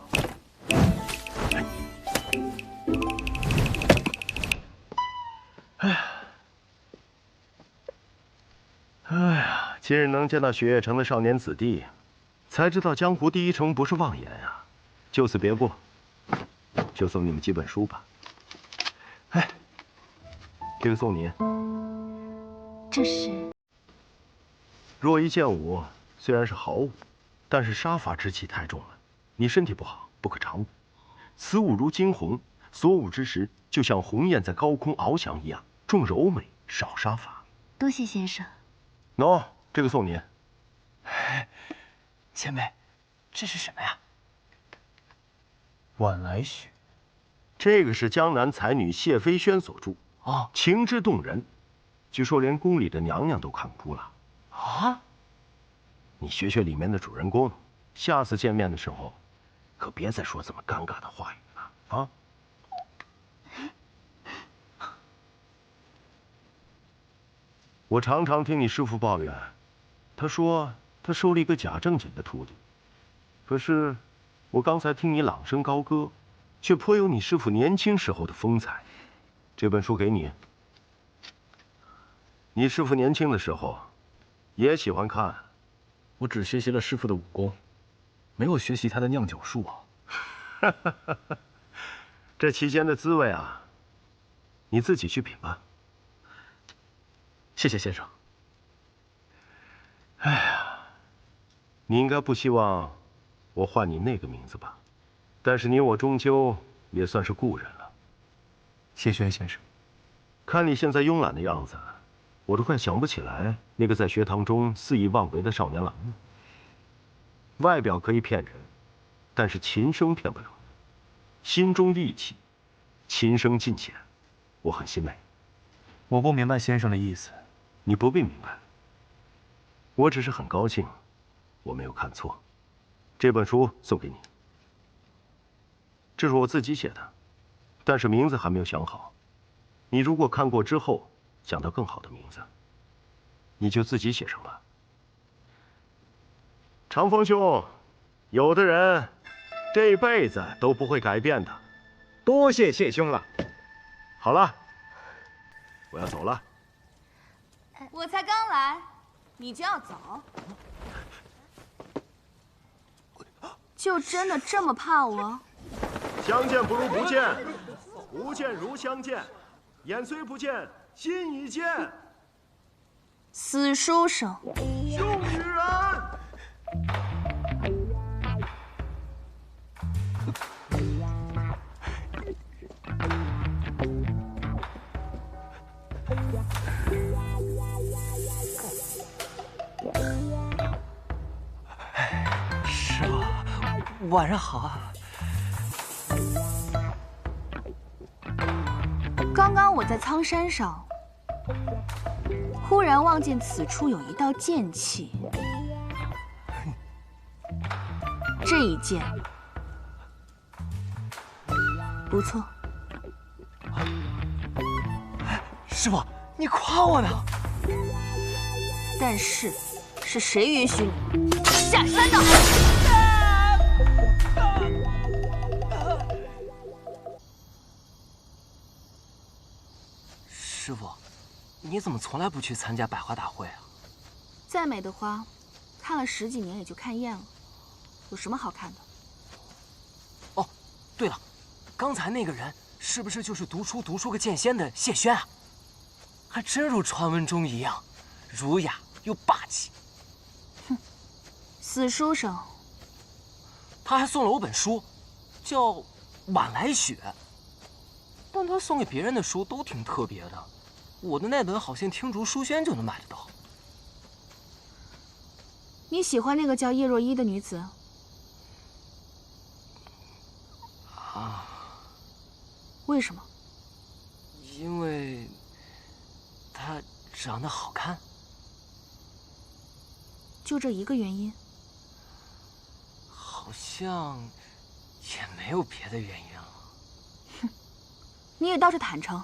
F: 哎呀，今日能见到雪月城的少年子弟，才知道江湖第一城不是妄言啊！就此别过，就送你们几本书吧。哎，这个送您。
S: 这是
F: 若一剑舞虽然是好武，但是杀伐之气太重了，你身体不好，不可常舞。此舞如惊鸿，所舞之时，就像鸿雁在高空翱翔一样，重柔美，少杀伐。
S: 多谢先生。
F: 喏，这个送您。
I: 前辈，这是什么呀？
H: 晚来雪。
F: 这个是江南才女谢飞轩所著，情之动人，据说连宫里的娘娘都看哭了。
I: 啊！
F: 你学学里面的主人公，下次见面的时候，可别再说这么尴尬的话语了啊！我常常听你师父抱怨，他说他收了一个假正经的徒弟，可是我刚才听你朗声高歌，却颇有你师父年轻时候的风采。这本书给你，你师父年轻的时候也喜欢看。
A: 我只学习了师父的武功，没有学习他的酿酒术啊。
F: 这期间的滋味啊，你自己去品吧。
A: 谢谢先生。
F: 哎呀，你应该不希望我唤你那个名字吧？但是你我终究也算是故人了。
H: 谢轩先生，
F: 看你现在慵懒的样子，我都快想不起来那个在学堂中肆意妄为的少年郎了。外表可以骗人，但是琴声骗不了人。心中戾气，琴声尽显，我很欣慰。
H: 我不明白先生的意思。
F: 你不必明白，我只是很高兴，我没有看错。这本书送给你，这是我自己写的，但是名字还没有想好。你如果看过之后想到更好的名字，你就自己写上吧。长风兄，有的人这辈子都不会改变的。
Q: 多谢谢兄了。
F: 好了，我要走了。
C: 我才刚来，你就要走？就真的这么怕我？
F: 相见不如不见，不见如相见，眼虽不见，心已见。
C: 死书生，
F: 兄与人。
I: 师傅，晚上好啊。
C: 刚刚我在苍山上，忽然望见此处有一道剑气，这一剑不错。
I: 师傅，你夸我呢？
C: 但是，是谁允许你下山的？
G: 师傅，你怎么从来不去参加百花大会啊？
C: 再美的花，看了10几年也就看厌了，有什么好看的？
G: 哦，对了，刚才那个人是不是就是读书个剑仙的谢轩啊？还真如传闻中一样，儒雅又霸气。
C: 哼，死书生。
G: 他还送了我本书，叫《晚来雪》。但他送给别人的书都挺特别的，我的那本好像听竹书轩就能买得到。
C: 你喜欢那个叫叶若依的女子？
G: 啊？
C: 为什么？
G: 因为她长得好看。
C: 就这一个原因？
G: 好像也没有别的原因了。
C: 哼，你也倒是坦诚。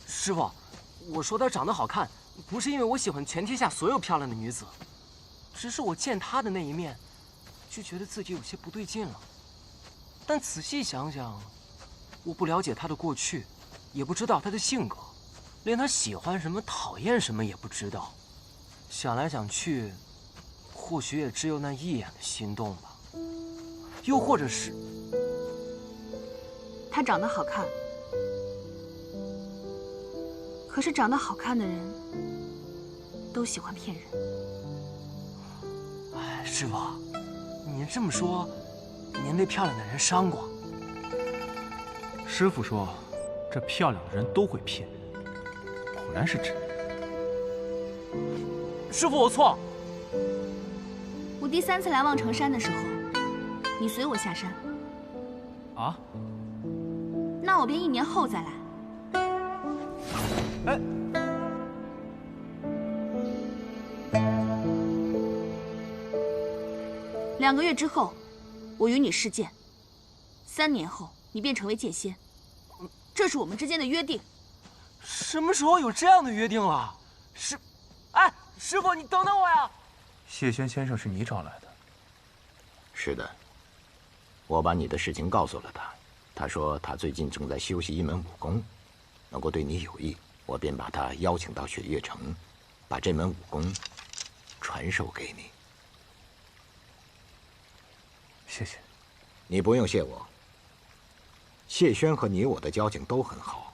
G: 师傅，我说她长得好看，不是因为我喜欢全天下所有漂亮的女子，只是我见他的那一面，就觉得自己有些不对劲了。但仔细想想，我不了解他的过去，也不知道他的性格，连他喜欢什么、讨厌什么也不知道。想来想去，或许也只有那一眼的心动吧。又或者是
C: 他长得好看，可是长得好看的人都喜欢骗人。
G: 哎，师傅，您这么说，您被漂亮的人伤过？
A: 师傅说，这漂亮的人都会骗人，果然是真。
G: 师傅，我错。
C: 我第3次来望城山的时候，你随我下山。
A: 啊？
C: 那我便1年后再来。
A: 哎。
C: 2个月之后，我与你试剑。3年后，你便成为剑仙。这是我们之间的约定。
G: 什么时候有这样的约定了？哎，师傅，你等等我呀！
H: 谢轩先生是你找来的？
L: 是的，我把你的事情告诉了他。他说他最近正在修习一门武功，能够对你有益，我便把他邀请到雪月城，把这门武功传授给你。
H: 谢谢。
L: 你不用谢我。谢轩和你我的交情都很好，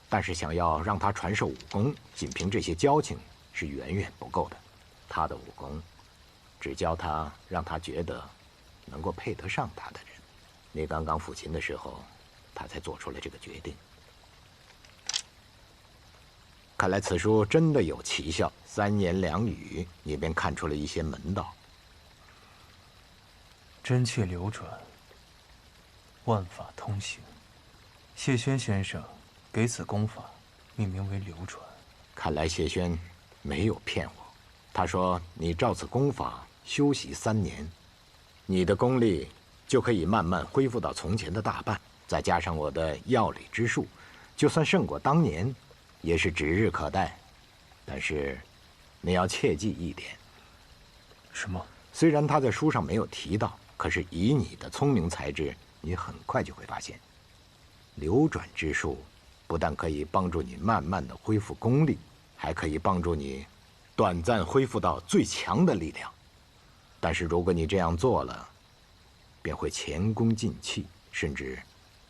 L: 但是想要让他传授武功，仅凭这些交情是远远不够的。他的武功，只教他让他觉得能够配得上他的人。你刚刚抚琴的时候，他才做出了这个决定。看来此书真的有奇效，3言2语，你便看出了一些门道。
H: 真切流转，万法通行。谢轩先生给此功法命名为流转。
L: 看来谢轩没有骗我，他说你照此功法修习3年，你的功力就可以慢慢恢复到从前的大半，再加上我的药理之术，就算胜过当年，也是指日可待。但是，你要切记一点。
H: 什么？
L: 虽然他在书上没有提到，可是以你的聪明才智，你很快就会发现，流转之术不但可以帮助你慢慢的恢复功力，还可以帮助你短暂恢复到最强的力量。但是如果你这样做了，便会前功尽弃，甚至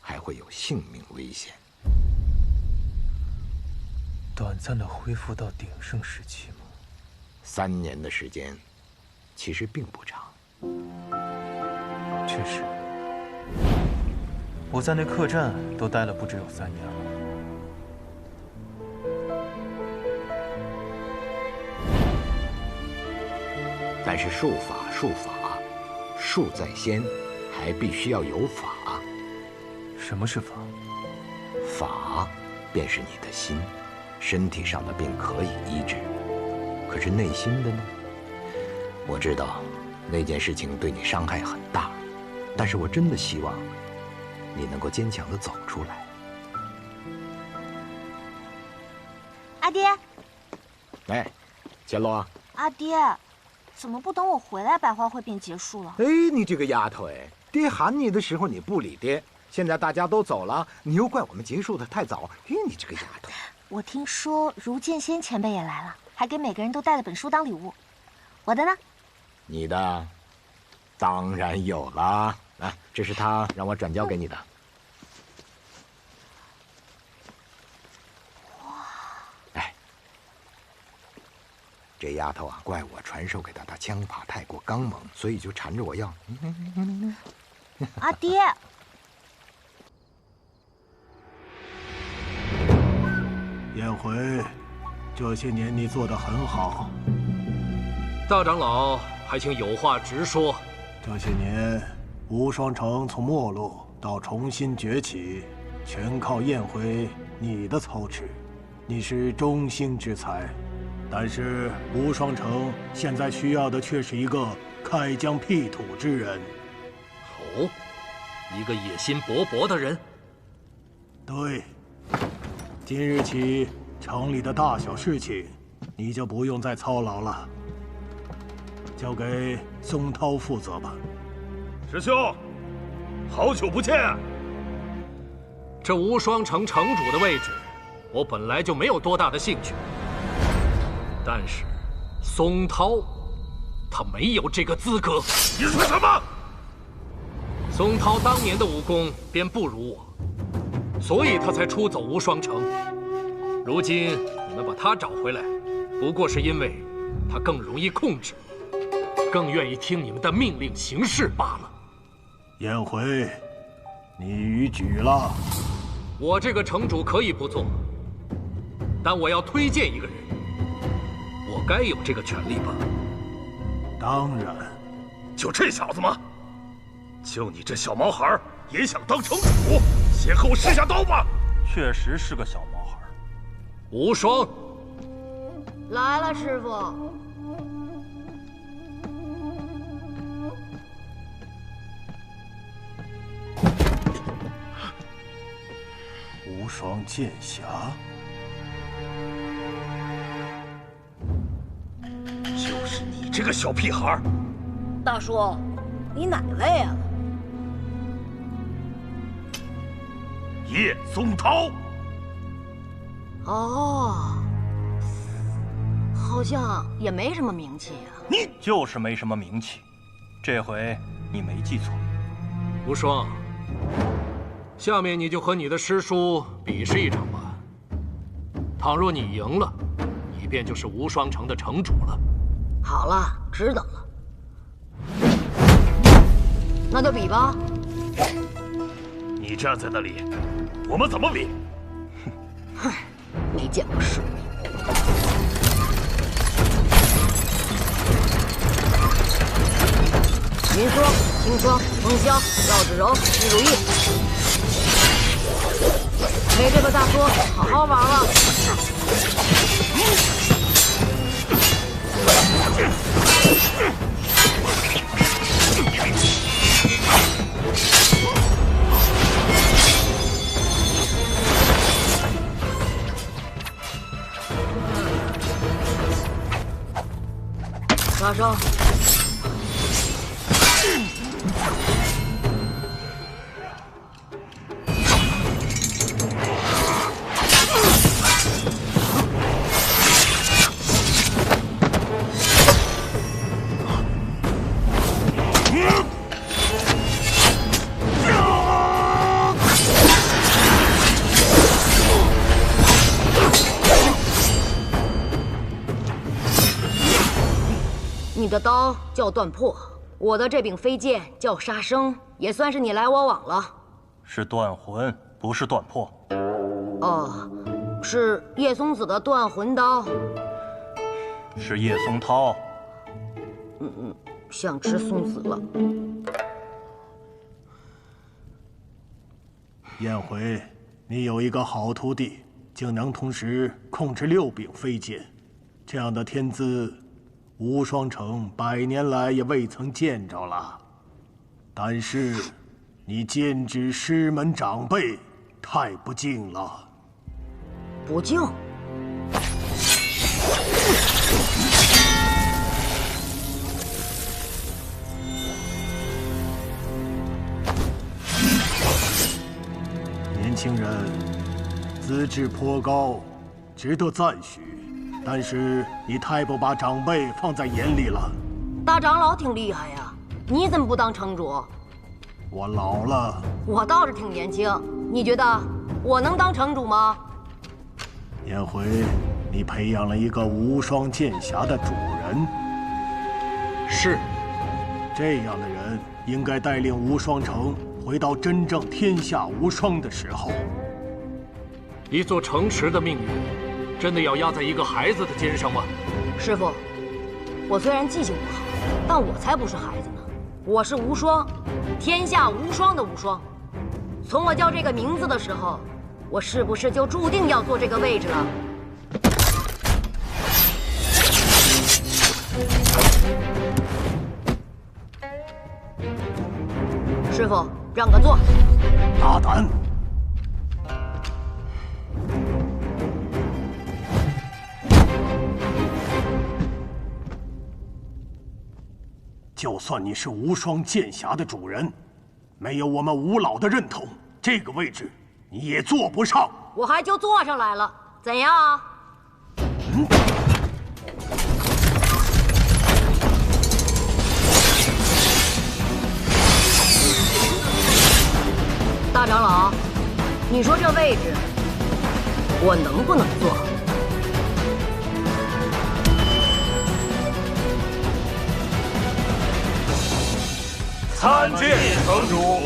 L: 还会有性命危险。
H: 短暂的恢复到鼎盛时期吗
L: ？3年的时间，其实并不长。
H: 确实，我在那客栈都待了不只有3年了。
L: 但是术法，术在先，还必须要有法。
H: 什么是法？
L: 法便是你的心，身体上的病可以医治，可是内心的呢？我知道那件事情对你伤害很大，但是我真的希望你能够坚强地走出来。
S: 阿爹，
L: 哎，伽罗啊！
S: 阿爹，怎么不等我回来，百花会便结束了？
L: 哎，你这个丫头哎，爹喊你的时候你不理爹，现在大家都走了，你又怪我们结束的太早。哎，你这个丫头！
S: 我听说如剑仙前辈也来了，还给每个人都带了本书当礼物。我的呢？
L: 你的，当然有了。来，这是他让我转交给你的。哇！哎，这丫头啊，怪我传授给她的枪法太过刚猛，所以就缠着我要。
S: 阿爹。
T: 燕回，这些年你做得很好。
K: 大长老，还请有话直说。
T: 这些年，无双城从没落到重新崛起，全靠燕回你的操持。你是中兴之才，但是无双城现在需要的却是一个开疆辟土之人。
K: 哦，一个野心勃勃的人。
T: 对，今日起，城里的大小事情，你就不用再操劳了。交给松涛负责吧。
R: 师兄，好久不见。
K: 这无双城城主的位置，我本来就没有多大的兴趣。但是，松涛，他没有这个资格。
R: 你说什么？
K: 松涛当年的武功便不如我，所以他才出走无双城。如今你们把他找回来，不过是因为他更容易控制，更愿意听你们的命令行事罢了。
T: 颜回，你逾矩了。
K: 我这个城主可以不做，但我要推荐一个人，我该有这个权利吧？
T: 当然。
R: 就这小子吗？就你这小毛孩也想当城主？先和我试下刀吧。
H: 确实是个小毛孩。
K: 无双，
B: 来了，师傅。
T: 无双剑侠，
R: 就是你这个小屁孩。
B: 大叔，你哪位啊？
R: 叶松涛。
B: 哦，好像也没什么名气呀。
H: 你就是没什么名气，这回你没记错。
K: 无双，下面你就和你的师叔比试一场吧。倘若你赢了，你便就是无双城的城主了。
B: 好了，知道了。那就比吧。
R: 你站在那里，我们怎么比？
B: 哼，没见过世面。云霜、清霜、风香、绕指柔、玉如意，没这个大叔好好玩了。杀伤。你的刀叫断破，我的这柄飞剑叫杀生，也算是你来我往了。
H: 是断魂，不是断破。
B: 哦，是叶松子的断魂刀。
H: 是叶松涛。
B: 想吃松子了。
T: 颜回，你有一个好徒弟，竟能同时控制6柄飞剑，这样的天资，无双城100年来也未曾见着了。但是，你剑指师门长辈，太不敬了。
B: 不敬？
T: 年轻人，资质颇高，值得赞许。但是你太不把长辈放在眼里了。
B: 大长老挺厉害呀，你怎么不当城主？
T: 我老了。
B: 我倒是挺年轻，你觉得我能当城主吗？
T: 颜回，你培养了一个无双剑侠的主人。
K: 是。
T: 这样的人应该带领无双城回到真正天下无双的时候。
K: 一座城池的命运，真的要压在一个孩子的肩上吗？
B: 师傅，我虽然记性不好，但我才不是孩子呢。我是无双，天下无双的无双。从我叫这个名字的时候，我是不是就注定要坐这个位置了？师傅，让个座。
T: 大胆！就算你是无双剑匣的主人，没有我们吴老的认同，这个位置你也坐不上。
B: 我还就坐上来了，怎样？大长老，你说这位置我能不能坐？
R: 参见城主。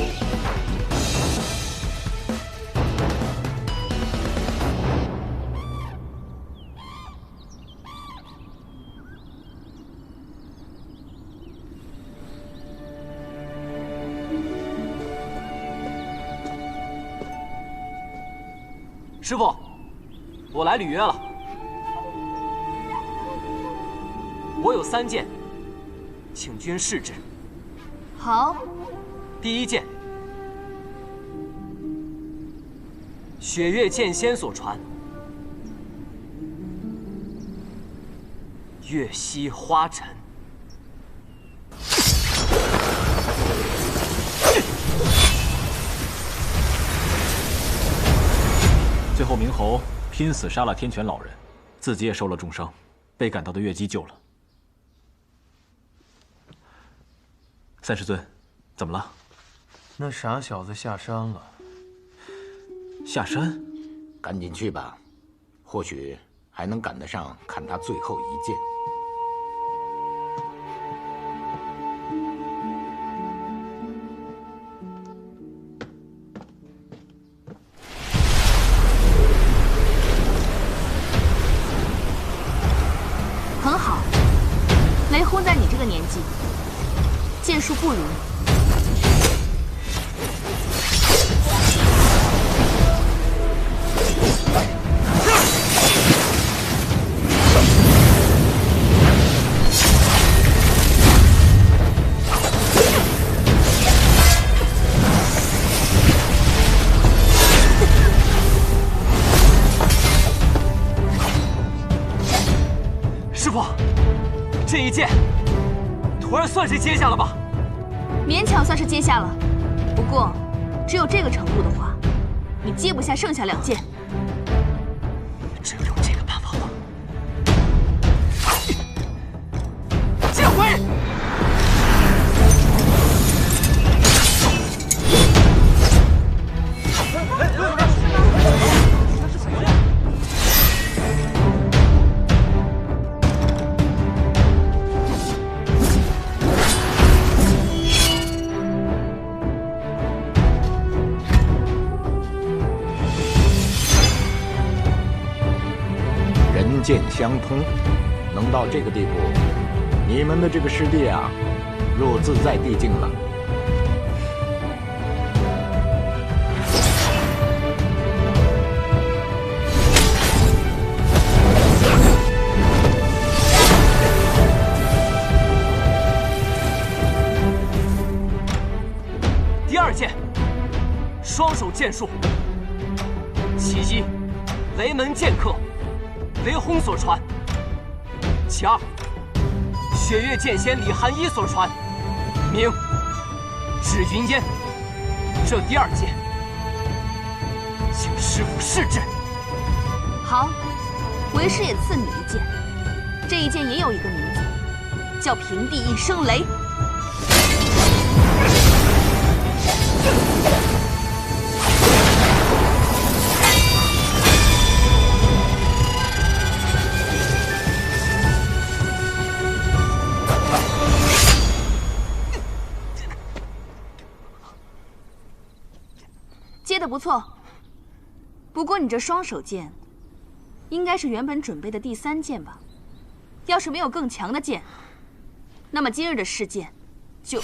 G: 师傅，我来履约了。我有3件，请君试之。
C: 好。
G: 第1件，雪月剑仙所传，月溪花尘。
D: 最后，明侯拼死杀了天泉老人，自己也受了重伤，被赶到的月姬救了。3师尊，怎么了？
H: 那傻小子下山了。
D: 下山？
L: 赶紧去吧，或许还能赶得上看他最后一剑。
C: 很好，雷轰在你这个年纪，剑术不如你。
G: 师傅，这一剑，徒儿算是接下了吧？
C: 勉强算是接下了，不过只有这个程度的话，你接不下剩下2剑。
G: 只有用这个办法了。剑回！
L: 人剑相通，能到这个地步，你们的这个师弟啊，入自在地境了。
G: 第2剑，双手剑术，其一，雷门剑客。雷轰所传，其2，雪月剑仙李寒一所传，名指云烟。这第2剑，请师傅试之。
C: 好，为师也赐你1剑，这一剑也有一个名字，叫平地一声雷。接得不错，不过你这双手剑，应该是原本准备的第3剑吧？要是没有更强的剑，那么今日的事件就……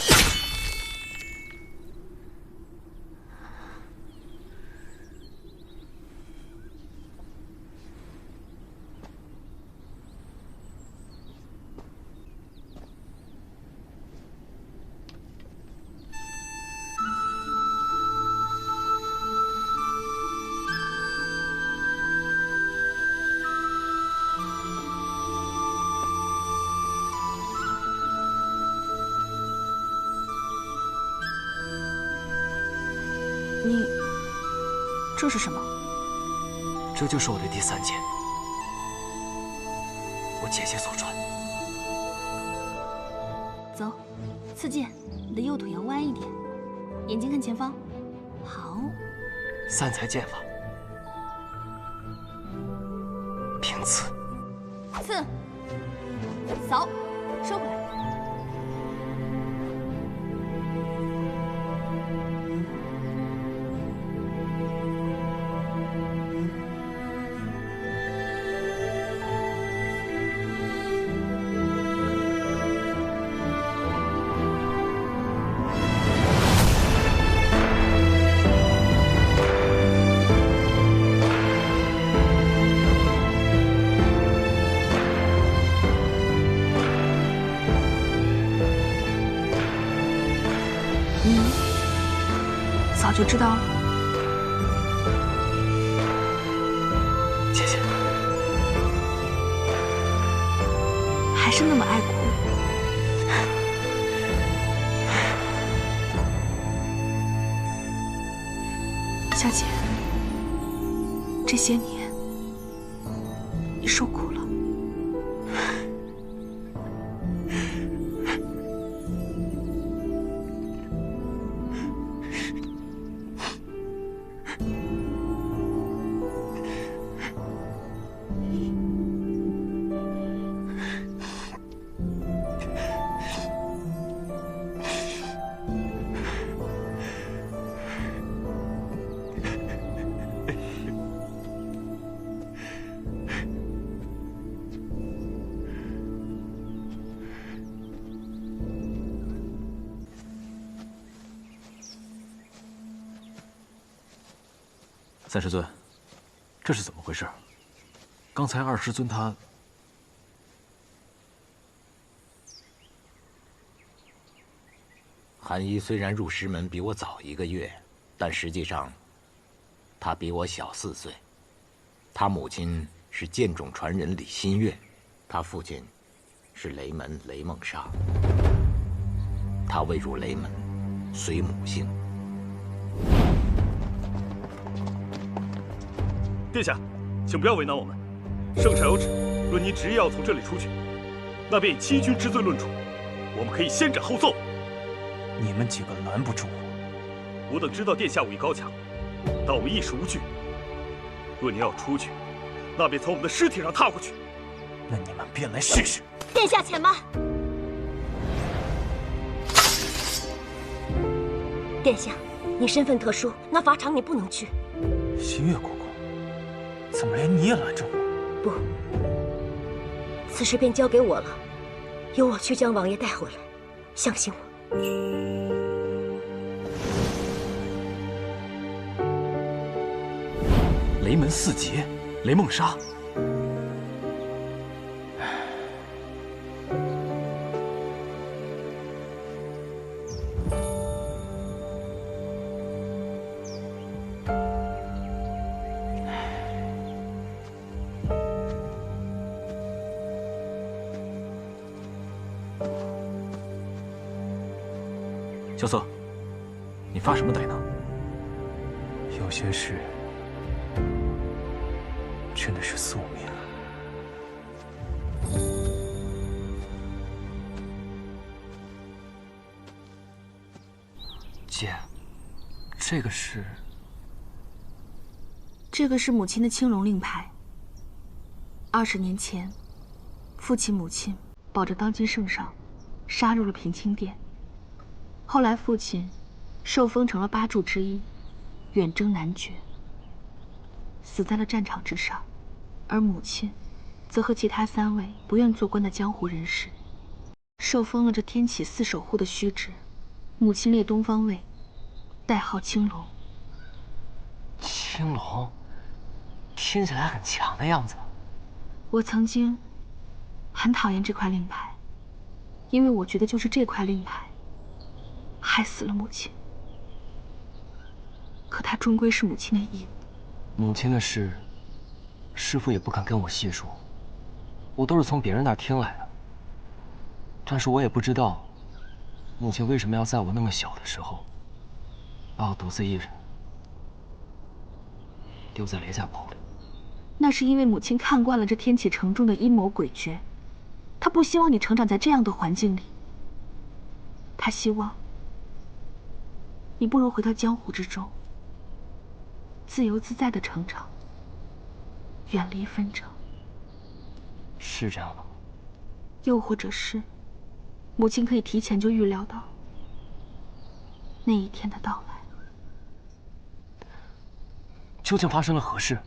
C: 你这是什么？
G: 这就是我的第3剑，我姐姐所传。
C: 走，刺剑，你的右腿要弯一点，眼睛看前方。好。
G: 3才剑法，平刺，
C: 刺，扫，收回来。早就知道了。
G: 谢谢。
C: 还是那么爱哭。小姐，这些年你受苦了。
D: 3师尊，这是怎么回事？刚才2师尊他……
L: 韩一虽然入师门比我早1个月，但实际上，他比我小4岁。他母亲是剑种传人李新月，他父亲是雷门雷梦莎。他未入雷门，随母姓。
J: 殿下，请不要为难我们。圣上有旨，论你执意要从这里出去，那便以欺君之罪论处。我们可以先斩后奏。
H: 你们几个拦不住我。
J: 我等知道殿下武艺高强，但我们一时无惧。若您要出去，那便从我们的尸体上踏过去。
H: 那你们便来试试。
B: 殿下且慢。殿下，你身份特殊，那法场你不能去。
H: 新月姑姑。 怎么连你也拦着我？
B: 不，此事便交给我了，由我去将王爷带回来。相信我。
D: 雷门4杰，雷梦莎。萧瑟，你发什么呆呢？
H: 有些事真的是宿命。
G: 姐，这个是……
C: 这个是母亲的青龙令牌。20年前，父亲母亲保着当今圣上，杀入了平清殿。 后来，父亲受封成了8柱之一，远征南绝，死在了战场之上；而母亲，则和其他3位不愿做官的江湖人士，受封了这天启4守护的虚职。母亲列东方卫，代号青龙。
G: 青龙，听起来很强的样子。
C: 我曾经很讨厌这块令牌，因为我觉得就是这块令牌。 害死了母亲，可她终归是母亲的意。
G: 母亲的事，师父也不肯跟我细说，我都是从别人那儿听来的。但是我也不知道，母亲为什么要在我那么小的时候，把我独自一人丢在雷家堡里。
C: 那是因为母亲看惯了这天启城中的阴谋诡谲，她不希望你成长在这样的环境里。她希望你不如回到江湖之中，自由自在的成长，远离纷争。
G: 是这样的吗？
C: 又或者是，母亲可以提前就预料到那一天的到来。
G: 究竟发生了何事？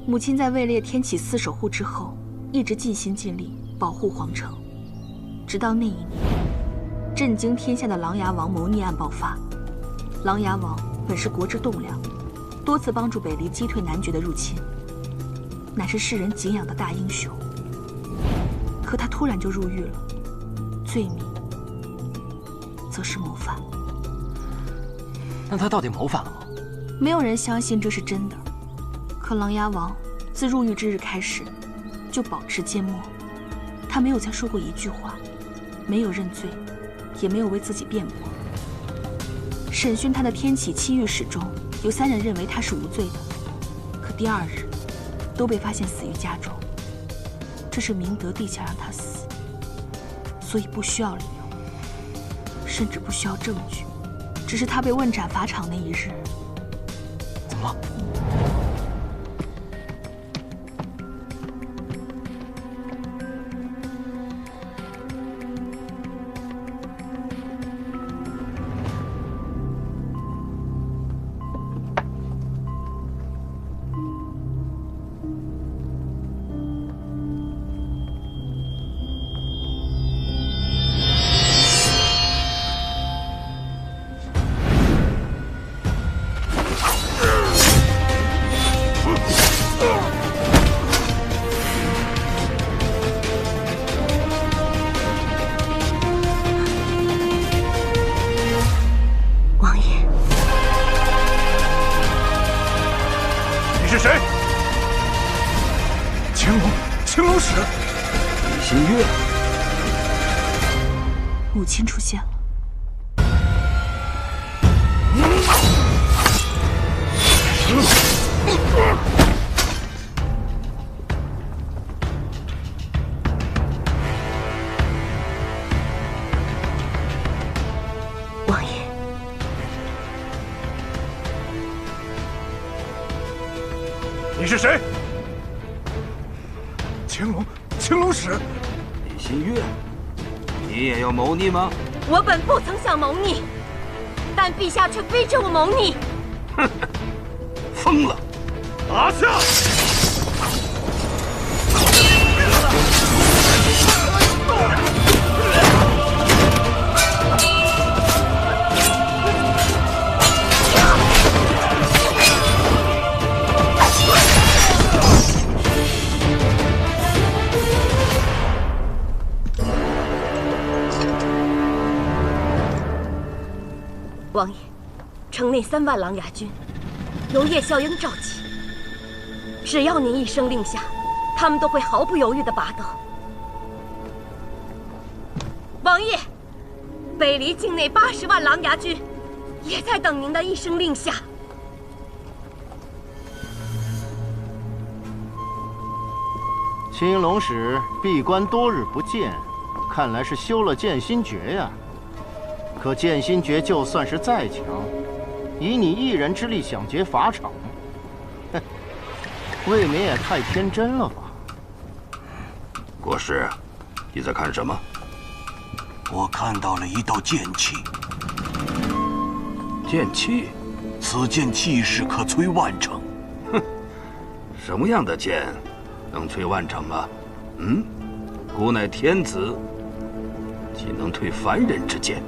C: 母亲在位列天启4守护之后，一直尽心尽力保护皇城，直到那一年，震惊天下的琅琊王谋逆案爆发。琅琊王本是国之栋梁，多次帮助北离击退男爵的入侵，乃是世人敬仰的大英雄。可他突然就入狱了，罪名则是谋反。
G: 那他到底谋反了吗？
C: 没有人相信这是真的。可琅琊王自入狱之日开始，就保持缄默，他没有再说过一句话，没有认罪，也没有为自己辩驳。审讯他的天启7御史中，有3人认为他是无罪的，可第2日都被发现死于家中。这是明德陛下让他死，所以不需要理由，甚至不需要证据，只是他被问斩法场那一日。
G: 怎么了？
C: 母亲出现了。
B: 王爷，
Q: 你是谁？青龙使。
I: 李新月，你也要谋逆吗？
B: 我本不曾想谋逆，但陛下却逼着我谋逆。
I: 哼，疯了！拿下！
B: 王爷，城内3万琅琊军由叶小鹰召集，只要您一声令下，他们都会毫不犹豫地拔得。王爷，北离境内80万琅琊军也在等您的一声令下。
U: 青龙使闭关多日不见，看来是修了剑心诀呀。可剑心诀就算是再强，以你一人之力想劫法场，哼，未免也太天真了吧？
J: 国师，你在看什么？
V: 我看到了一道剑气。
J: 剑气？
V: 此剑气势可摧万城。
J: 哼，什么样的剑能摧万城啊？孤乃天子，岂能退凡人之剑？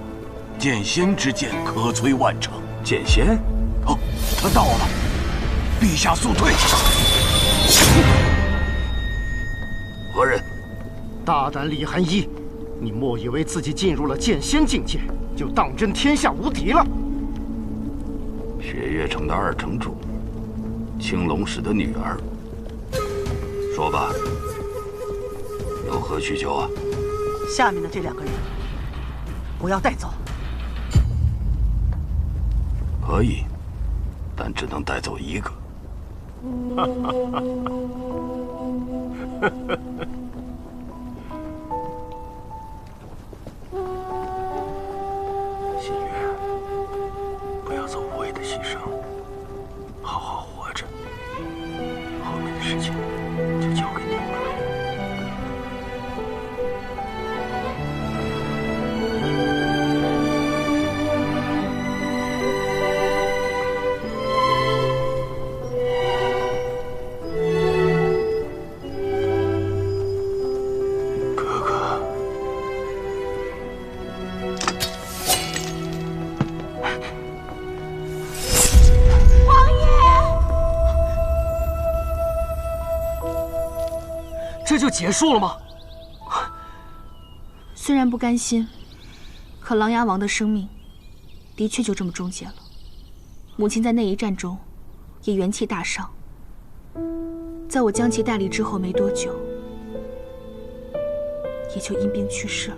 V: 剑仙之剑可摧万城。
J: 剑仙？
V: 哦，他到了，陛下速退！
J: 何人？
U: 大胆李寒衣，你莫以为自己进入了剑仙境界，就当真天下无敌了？
J: 雪月城的2城主，青龙使的女儿。说吧，有何需求啊？
W: 下面的这2个人，我要带走。
J: 可以，但只能带走1个。
I: 新月，不要做无谓的牺牲，好好活着。后面的事情就交给你们了。
G: 这就结束了吗？
C: 虽然不甘心，可琅琊王的生命的确就这么终结了。母亲在那一战中也元气大伤，在我将其带离之后没多久，也就因病去世了。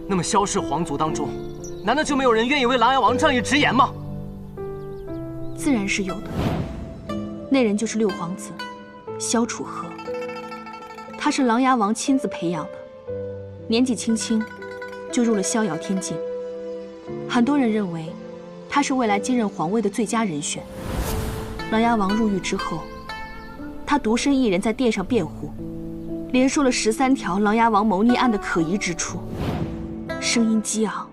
G: 那么萧氏皇族当中，难道就没有人愿意为琅琊王仗义直言吗？
C: 自然是有的。那人就是六皇子萧楚河，他是琅琊王亲自培养的，年纪轻轻就入了逍遥天境。很多人认为他是未来接任皇位的最佳人选。琅琊王入狱之后，他独身一人在殿上辩护，连说了13条琅琊王谋逆案的可疑之处，声音激昂，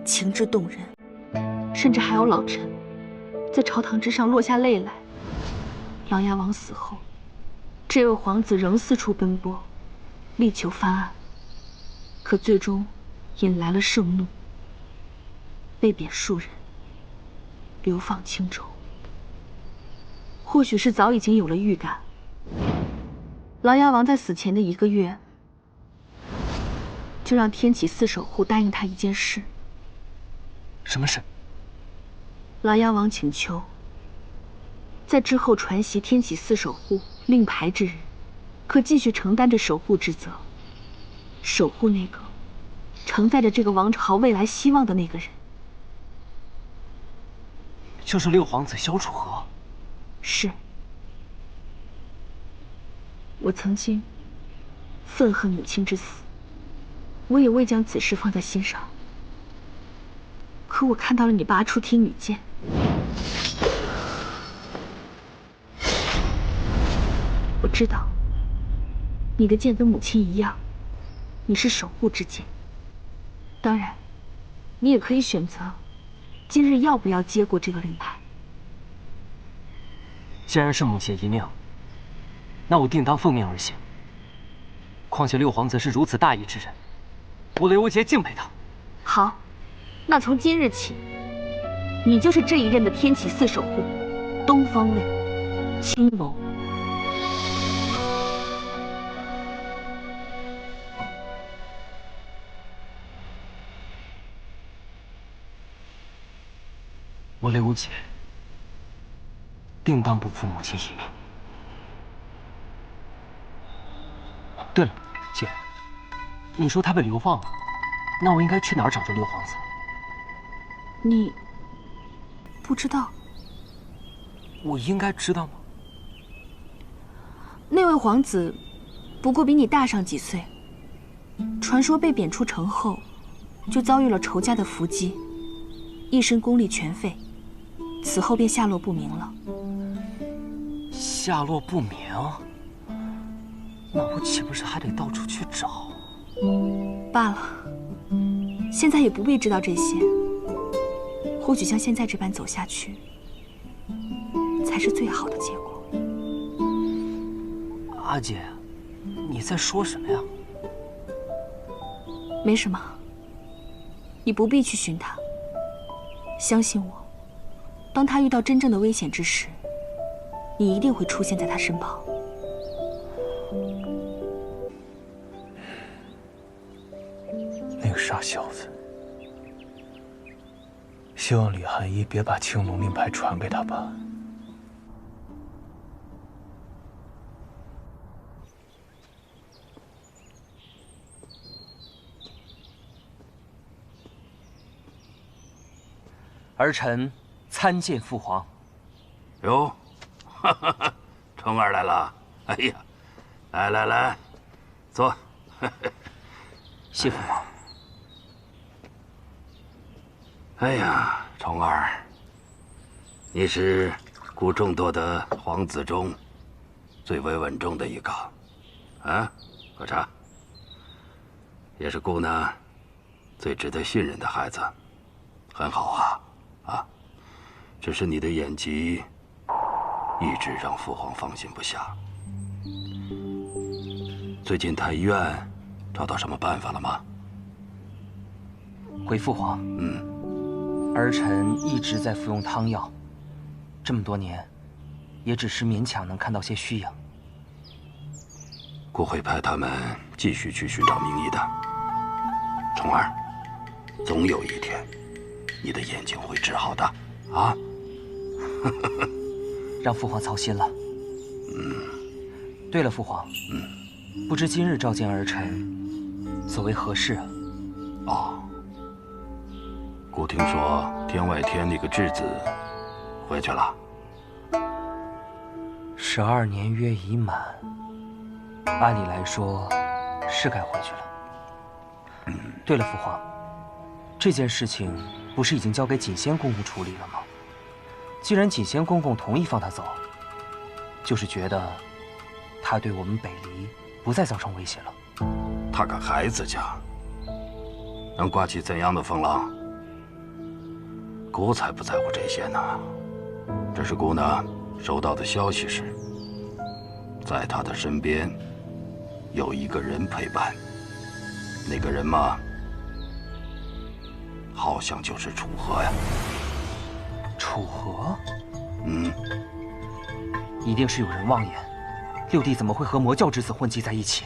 C: 情致动人，甚至还有老臣在朝堂之上落下泪来。琅琊王死后，这位皇子仍四处奔波，力求翻案，可最终引来了盛怒，被贬数人，流放青州。或许是早已经有了预感，琅琊王在死前的1个月，就让天启4守护答应他一件事。
G: 什么事？
C: 琅琊王请求，在之后传袭天启4守护令牌之日，可继续承担着守护之责，守护那个承载着这个王朝未来希望的那个人。
G: 就是六皇子萧楚河。
C: 是。我曾经愤恨母亲之死，我也未将此事放在心上。可我看到了你拔出天女剑，我知道你的剑跟母亲一样，你是守护之剑。当然，你也可以选择今日要不要接过这个令牌。
G: 既然是母亲遗命，那我定当奉命而行。况且六皇子是如此大义之人，我雷无节敬佩他。
C: 好，那从今日起，你就是这一任的天启4守护，东方卫青龙。
G: 我雷无节定当不负母亲遗命。对了，姐，你说他被流放了，那我应该去哪儿找这六皇子？
C: 你不知道？
G: 我应该知道吗？
C: 那位皇子不过比你大上几岁，传说被贬出城后，就遭遇了仇家的伏击，一身功力全废，此后便下落不明了。
G: 下落不明？那我岂不是还得到处去找？
C: 罢了，现在也不必知道这些。或许像现在这般走下去，才是最好的结果。
G: 阿姐，你在说什么呀？
C: 没什么，你不必去寻他。相信我，当他遇到真正的危险之时，你一定会出现在他身旁。
H: 那个傻小子，希望李寒衣别把青龙令牌传给他吧。
G: 儿臣参见父皇。
J: 哟，哈哈，虫儿来了！哎呀，来，坐。
G: 谢父皇。
J: 哎呀，虫儿，你是姑众多的皇子中最为稳重的一个，啊，喝茶。也是姑呢最值得信任的孩子，很好啊，只是你的演技一直让父皇放心不下。最近太医院找到什么办法了吗？
G: 回父皇，儿臣一直在服用汤药，这么多年，也只是勉强能看到些虚影。
J: 姑会派他们继续去寻找名医的。虫儿，总有一天，你的眼睛会治好的，啊！
G: 让父皇操心了。对了，父皇，不知今日召见儿臣，所为何事啊？
J: 哦，姑听说天外天那个质子回去了。
G: 12年约已满，按理来说是该回去了。对了，父皇，这件事情不是已经交给锦仙公公处理了吗？既然锦仙公公同意放他走，就是觉得他对我们北离不再造成威胁了。
J: 他个孩子家，能刮起怎样的风浪？姑才不在乎这些呢。只是姑呢，收到的消息是，在他的身边有一个人陪伴。那个人嘛，好像就是楚河呀。
G: 楚河？一定是有人妄言，六弟怎么会和魔教之子混迹在一起？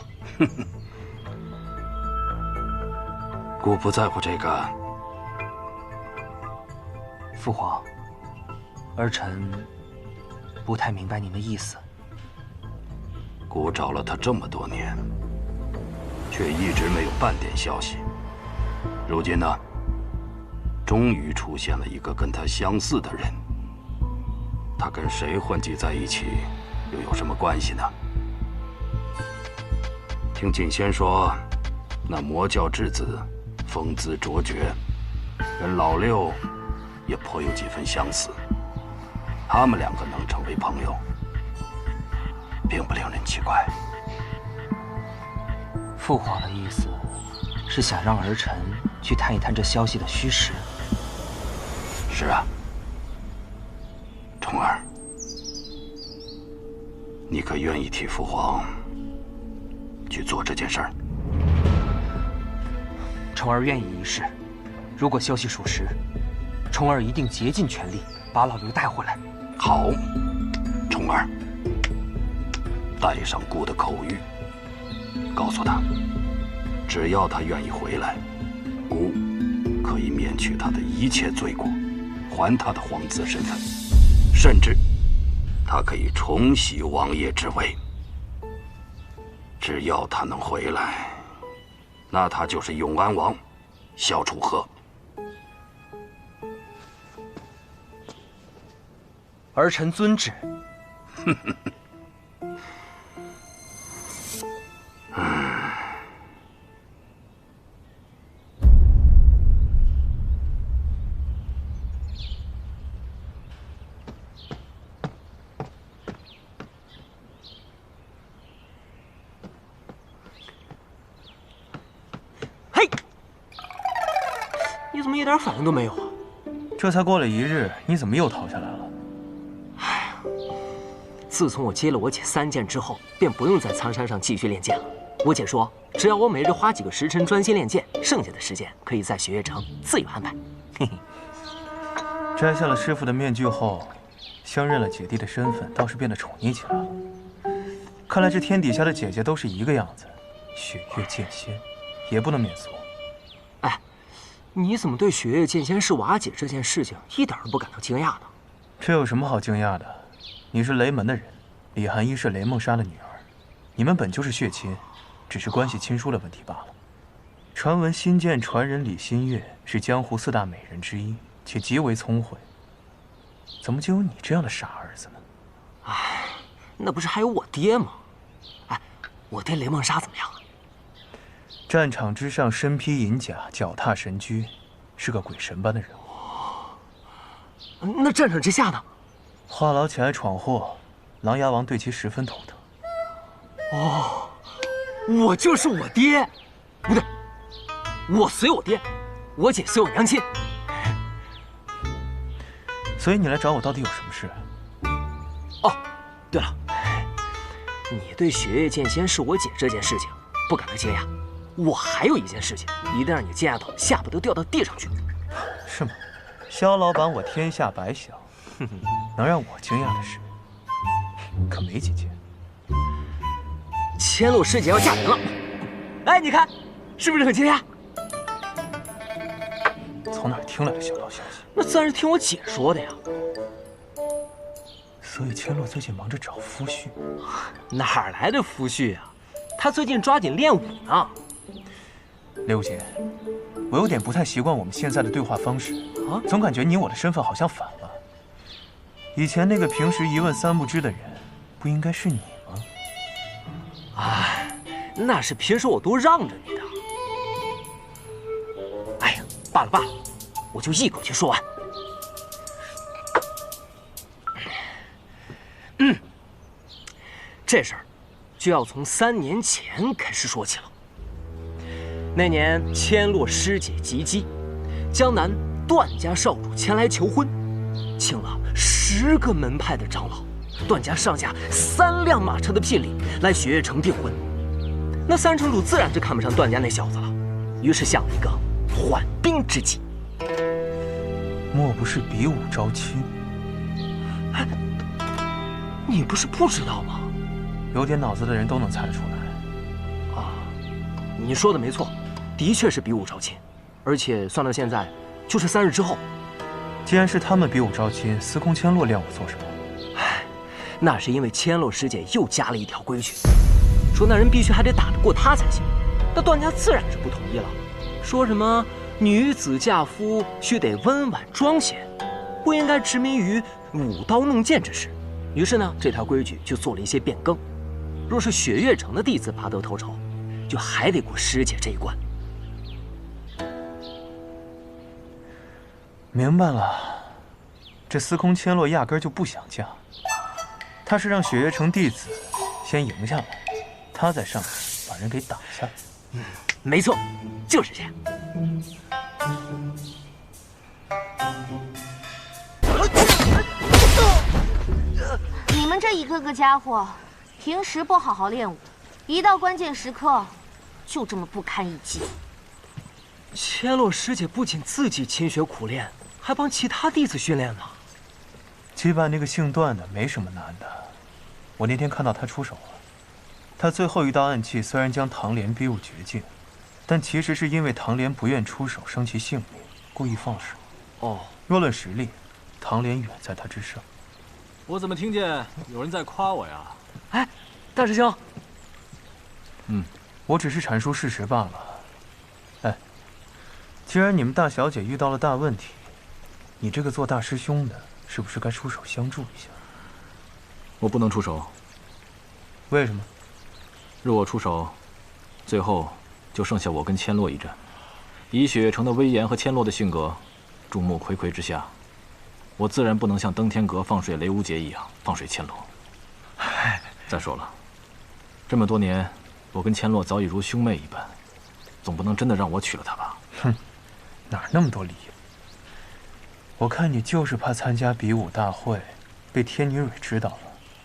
J: 姑不在乎这个。
G: 父皇，儿臣不太明白您的意思。
J: 姑找了他这么多年，却一直没有半点消息。如今呢，终于出现了一个跟他相似的人。他跟谁混迹在一起，又有什么关系呢？听锦仙说，那魔教质子风姿卓绝，跟老六也颇有几分相似。他们两个能成为朋友，并不令人奇怪。
G: 父皇的意思是想让儿臣去探一探这消息的虚实。
J: 是啊，虫儿，你可愿意替父皇去做这件事儿？
G: 虫儿愿意一试。如果消息属实，虫儿一定竭尽全力把老刘带回来。
J: 好，虫儿，带上姑的口谕，告诉他，只要他愿意回来，姑可以免去他的一切罪过，还他的皇子身份，甚至他可以重袭王爷之位。只要他能回来，那他就是永安王萧楚河。
G: 儿臣遵旨。
I: 嘿，你怎么一点反应都没有啊？
H: 这才过了1日，你怎么又逃下来了？
G: 自从我接了我姐3剑之后，便不用在苍山上继续练剑了。我姐说，只要我每日花几个时辰专心练剑，剩下的时间可以在雪月城自有安排。嘿嘿。
H: 摘下了师傅的面具后，相认了姐弟的身份，倒是变得宠溺起来了。看来这天底下的姐姐都是一个样子，雪月剑仙，也不能免俗。
G: 哎，你怎么对雪月剑仙是瓦解这件事情一点都不感到惊讶呢？
H: 这有什么好惊讶的？你是雷门的人，李寒衣是雷梦莎的女儿，你们本就是血亲，只是关系亲疏的问题罢了。传闻新剑传人李新月是江湖4大美人之一，且极为聪慧。怎么就有你这样的傻儿子呢？
G: 哎，那不是还有我爹吗？哎，我爹雷梦沙怎么样啊？
H: 战场之上身披银甲，脚踏神驹，是个鬼神般的人物。
G: 那战场之下呢？
H: 话痨起来闯祸，琅琊王对其十分头疼。
G: 哦，我就是我爹，不对，我随我爹，我姐随我娘亲。
H: 所以你来找我到底有什么事？
G: 哦，对了，你对雪月剑仙是我姐这件事情不感到惊讶，我还有一件事情一定让你惊讶到下巴都掉到地上去。
H: 是吗？萧老板，我天下白小，能让我惊讶的事可没几件。
G: 千落师姐要嫁人了，哎，你看，是不是很惊讶？
H: 从哪儿听来的小道消息？
G: 那自然是听我姐说的呀。
H: 所以千落最近忙着找夫婿，
G: 哪儿来的夫婿啊？他最近抓紧练武呢。
H: 刘姐，我有点不太习惯我们现在的对话方式啊，总感觉你我的身份好像反了。以前那个平时一问三不知的人，不应该是你吗？
G: 哎，那是平时我都让着你的。哎呀，罢了罢了，我就一口气说完。这事儿就要从3年前开始说起了。那年千落师姐及笄，江南段家少主前来求婚，请了10个门派的长老，段家上下3辆马车的聘礼来雪月城订婚。那三城主自然是看不上段家那小子了，于是想了一个缓兵之计。
H: 莫不是比武招亲？
G: 哎，你不是不知道吗？
H: 有点脑子的人都能猜得出来。
G: 啊，你说的没错，的确是比武招亲，而且算到现在，就是3日之后。
H: 既然是他们比武招亲，司空千落亮我做什么？
G: 唉，那是因为千落师姐又加了一条规矩，说那人必须还得打得过她才行。那段家自然是不同意了，说什么女子嫁夫须得温婉庄闲，不应该执迷于舞刀弄剑之事。于是呢，这条规矩就做了一些变更。若是雪月城的弟子拔得头筹，就还得过师姐这一关。
H: 明白了，这司空千落压根就不想嫁，他是让雪月城弟子先赢下来，他在上面把人给打下来。
G: 没错，就是这样。
S: 你们这一个个家伙，平时不好好练武，一到关键时刻，就这么不堪一击。
G: 千落师姐不仅自己勤学苦练，还帮其他弟子训练呢。
H: 击败那个姓段的没什么难的，我那天看到他出手了。他最后一道暗器虽然将唐莲逼入绝境，但其实是因为唐莲不愿出手伤其性命，故意放手。
G: 哦，
H: 若论实力，唐莲远在他之上。
D: 我怎么听见有人在夸我呀？
G: 哎，大师兄。
H: 我只是阐述事实罢了。哎，既然你们大小姐遇到了大问题，你这个做大师兄的，是不是该出手相助一下？
D: 我不能出手。
H: 为什么？
D: 若我出手，最后就剩下我跟千落一战。以雪月城的威严和千落的性格，众目睽睽之下，我自然不能像登天阁放水雷无节一样放水千落。再说了，这么多年，我跟千落早已如兄妹一般，总不能真的让我娶了她吧？
H: 哼，哪那么多理由？我看你就是怕参加比武大会，被天女蕊知道了，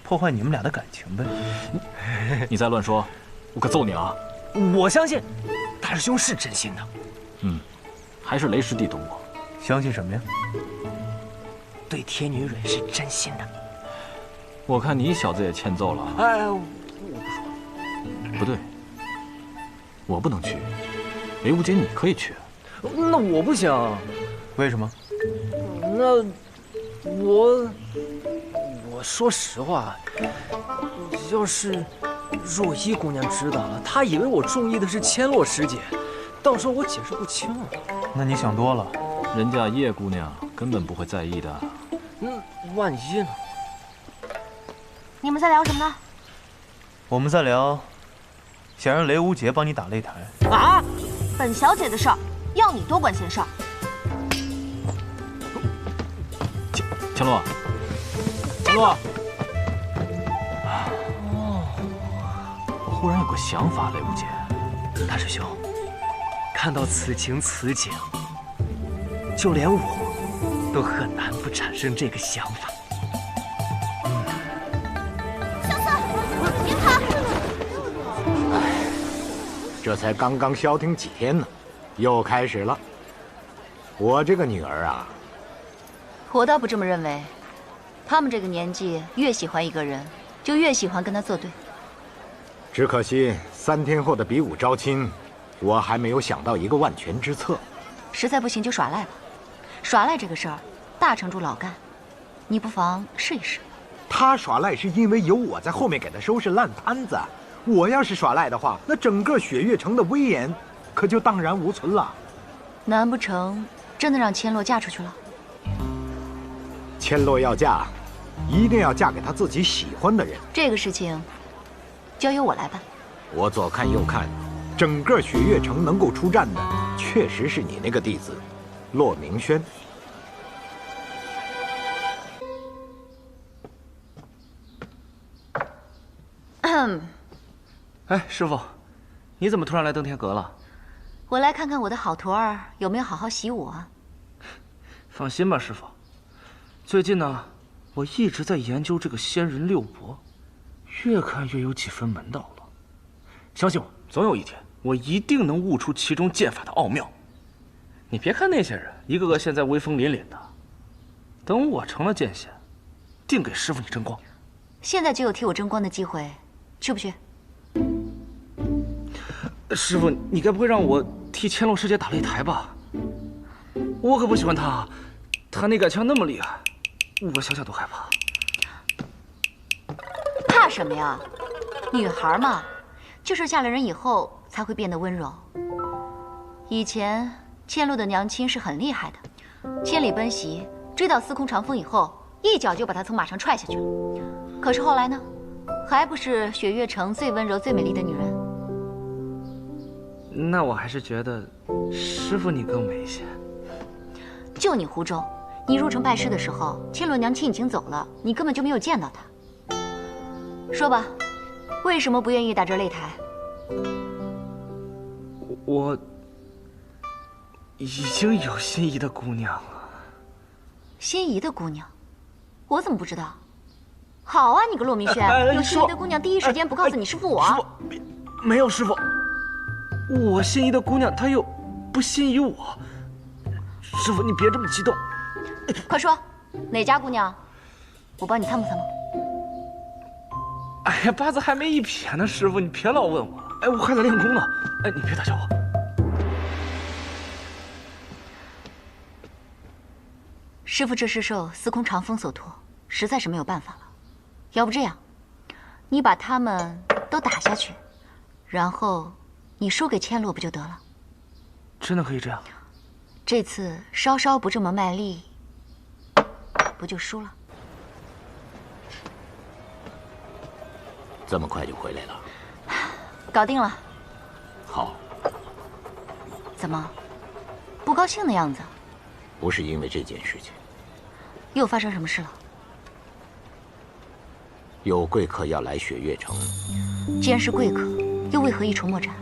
H: 破坏你们俩的感情呗。
D: 你再乱说，我可揍你啊！
G: 我相信大师兄是真心的。
D: 还是雷师弟懂我。
H: 相信什么呀？
G: 对天女蕊是真心的。
D: 我看你小子也欠揍了。
G: 哎，我不说。
D: 不对，我不能去，雷无节你可以去。
G: 那我不行。
H: 为什么？
G: 那我说实话，要是若依姑娘知道了，她以为我中意的是千落师姐，到时候我解释不清啊。
H: 那你想多了，
D: 人家叶姑娘根本不会在意的。
G: 万一呢？
S: 你们在聊什么呢？
H: 我们在聊，想让雷无杰帮你打擂台。
S: 啊！本小姐的事儿，要你多管闲事儿。
D: 千洛，千洛。我忽然有个想法，雷无杰。
G: 大师兄，看到此情此景，就连我都很难不产生这个想法。
S: 小四，别跑！
L: 这才刚刚消停几天呢，又开始了。我这个女儿啊，
C: 我倒不这么认为，他们这个年纪越喜欢一个人，就越喜欢跟他作对。
L: 只可惜3天后的比武招亲，我还没有想到一个万全之策。
C: 实在不行就耍赖吧，耍赖这个事儿，大城主老干，你不妨试一试。
L: 他耍赖是因为有我在后面给他收拾烂摊子，我要是耍赖的话，那整个雪月城的威严可就荡然无存了。
C: 难不成真的让千洛嫁出去了？
L: 千洛要嫁，一定要嫁给他自己喜欢的人。
C: 这个事情交由我来办。
L: 我左看右看，整个雪月城能够出战的，确实是你那个弟子，骆明轩。
I: 哎，师傅，你怎么突然来登天阁了？
C: 我来看看我的好徒儿有没有好好习武啊。
I: 放心吧，师傅。最近呢，我一直在研究这个仙人六伯，越看越有几分门道了。相信我，总有一天我一定能悟出其中剑法的奥妙。你别看那些人一个个现在威风凛凛的，等我成了剑仙，定给师傅你争光。
C: 现在就有替我争光的机会，去不去？
I: 师傅，你该不会让我替千洛师姐打擂台吧？我可不喜欢她，她那杆枪那么厉害，我想想都害怕。
C: 怕什么呀？女孩嘛，就是嫁了人以后才会变得温柔。以前千洛的娘亲是很厉害的，千里奔袭，追到司空长风以后，一脚就把他从马上踹下去了。可是后来呢，还不是雪月城最温柔、最美丽的女人？
I: 那我还是觉得师傅你更美一些。
C: 就你湖州，你入城拜师的时候，千洛娘亲已经走了，你根本就没有见到她。说吧，为什么不愿意打这擂台？
I: 我已经有心仪的姑娘了。
C: 心仪的姑娘，我怎么不知道？好啊，你个骆明轩，有心仪的姑娘第一时间不告诉你师傅我？
I: 师傅，没有师傅，我心仪的姑娘她又不心仪我。师傅，你别这么激动。
C: 快说，哪家姑娘？我帮你参谋参谋。
I: 哎呀，八字还没一撇呢，师傅，你别老问我。哎，我还在练功呢。哎，你别打搅我。
C: 师傅这是受司空长风所托，实在是没有办法了。要不这样，你把他们都打下去，然后你输给千洛不就得了？
I: 真的可以这样？
C: 这次稍稍不这么卖力，不就输了？
L: 这么快就回来了？
C: 搞定了。
L: 好。
C: 怎么，不高兴的样子？
L: 不是因为这件事情。
C: 又发生什么事了？
L: 有贵客要来雪月城。
C: 既然是贵客，又为何一筹莫展？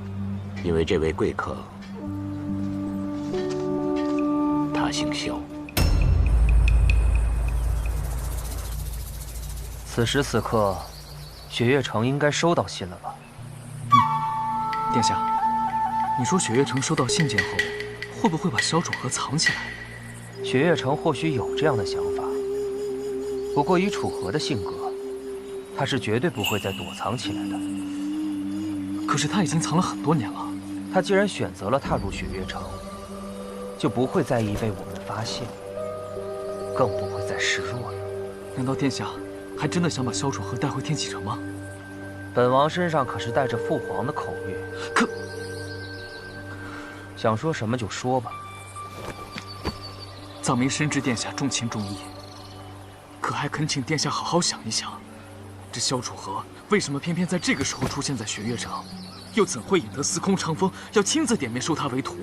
L: 因为这位贵客，他姓萧。
G: 此时此刻，雪月城应该收到信了吧？
D: 殿下，你说雪月城收到信件后，会不会把萧楚河藏起来？
G: 雪月城或许有这样的想法，不过以楚河的性格，他是绝对不会再躲藏起来的。
D: 可是他已经藏了很多年了。
G: 他既然选择了踏入雪月城，就不会在意被我们发现，更不会再示弱了。
D: 难道殿下还真的想把萧楚河带回天启城吗？
G: 本王身上可是带着父皇的口谕。
D: 可
G: 想说什么就说吧。
D: 藏民深知殿下重情重义，
E: 可还恳请殿下好好想一想，这萧楚河为什么偏偏在这个时候出现在雪月城？又怎会引得司空长风要亲自点名收他为徒？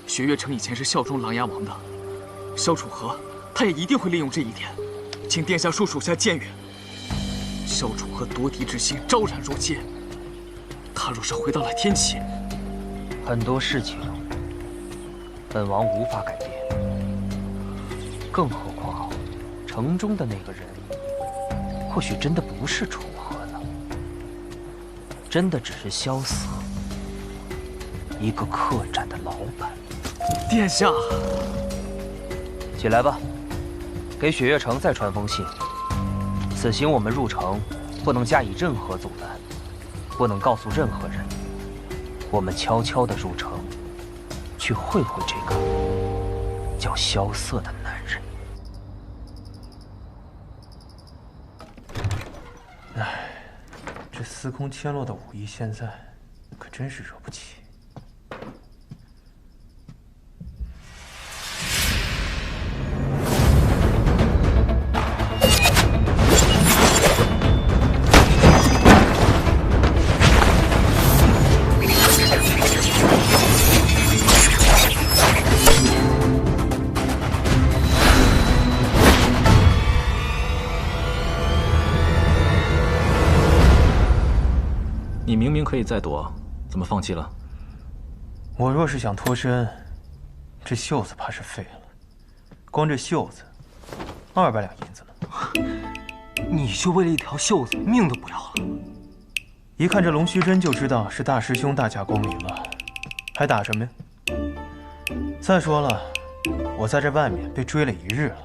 E: 雪月城以前是效忠琅琊王的，萧楚河他也一定会利用这一点，请殿下恕属下谏言。萧楚河夺嫡之心昭然若揭，他若是回到了天启，
G: 很多事情本王无法改变，更何况城中的那个人，或许真的不是楚河呢，真的只是萧瑟，一个客栈的老板。
E: 殿下，
G: 起来吧，给雪月城再传封信。此行我们入城，不能加以任何阻拦，不能告诉任何人。我们悄悄地入城，去会会这个叫萧瑟的男人。
H: 唉，这司空千落的武艺现在可真是惹不起。
D: 你明明可以再躲，怎么放弃了？
H: 我若是想脱身，这袖子怕是废了。光这袖子，200两银子呢。
G: 你就为了一条袖子，命都不要了？
H: 一看这龙须针就知道是大师兄大驾光临了，还打什么呀？再说了，我在这外面被追了1日了，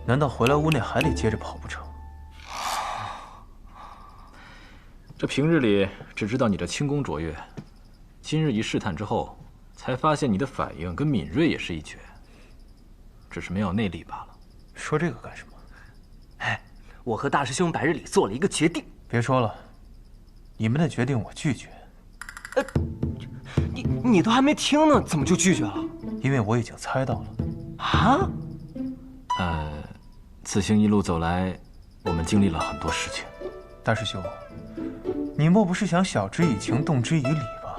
H: 难道回来屋内还得接着跑不成？
D: 这平日里只知道你的轻功卓越，今日一试探之后，才发现你的反应跟敏锐也是一绝，只是没有内力罢了。
H: 说这个干什么？
G: 哎，我和大师兄白日里做了一个决定。
H: 别说了，你们的决定我拒绝。
G: 你都还没听呢，怎么就拒绝了？
H: 因为我已经猜到了。
G: 啊？
D: 此行一路走来，我们经历了很多事情。
H: 大师兄，你莫不是想晓之以情，动之以理吧？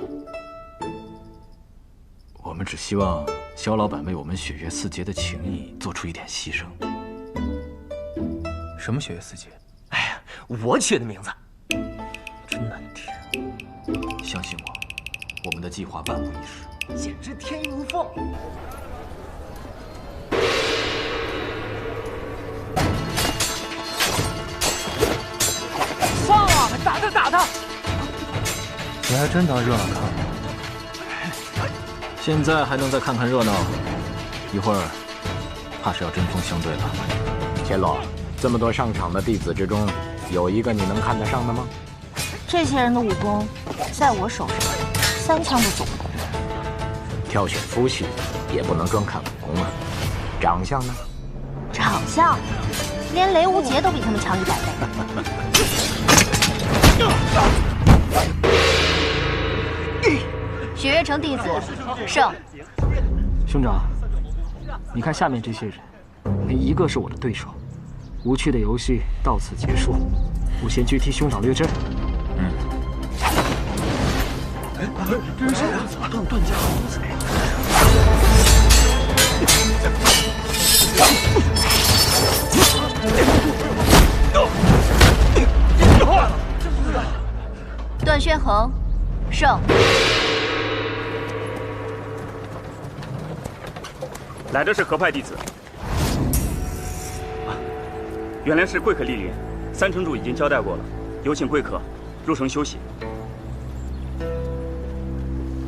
D: 我们只希望萧老板为我们雪月四杰的情谊做出一点牺牲。
H: 什么雪月四杰？
G: 哎呀，我取的名字，
H: 真难听。
D: 相信我，我们的计划万无一失，
G: 简直天衣无缝。放啊！打他，打他！
H: 你还真当热闹看了？
D: 现在还能再看看热闹，一会儿怕是要针锋相对了。
L: 千落，这么多上场的弟子之中，有一个你能看得上的吗？
S: 这些人的武功，在我手上，3枪都走不动。
L: 挑选夫婿也不能专看武功啊，长相呢？
S: 长相，连雷无杰都比他们强100倍。雪月城弟子胜。
I: 兄长，你看下面这些人，没一个是我的对手。无趣的游戏到此结束，我先去替兄长略阵。
Q: 这是谁啊？段家公子。
S: 段宣衡胜。
M: 来的是何派弟子？原来是贵客莅临，3城主已经交代过了，有请贵客入城休息。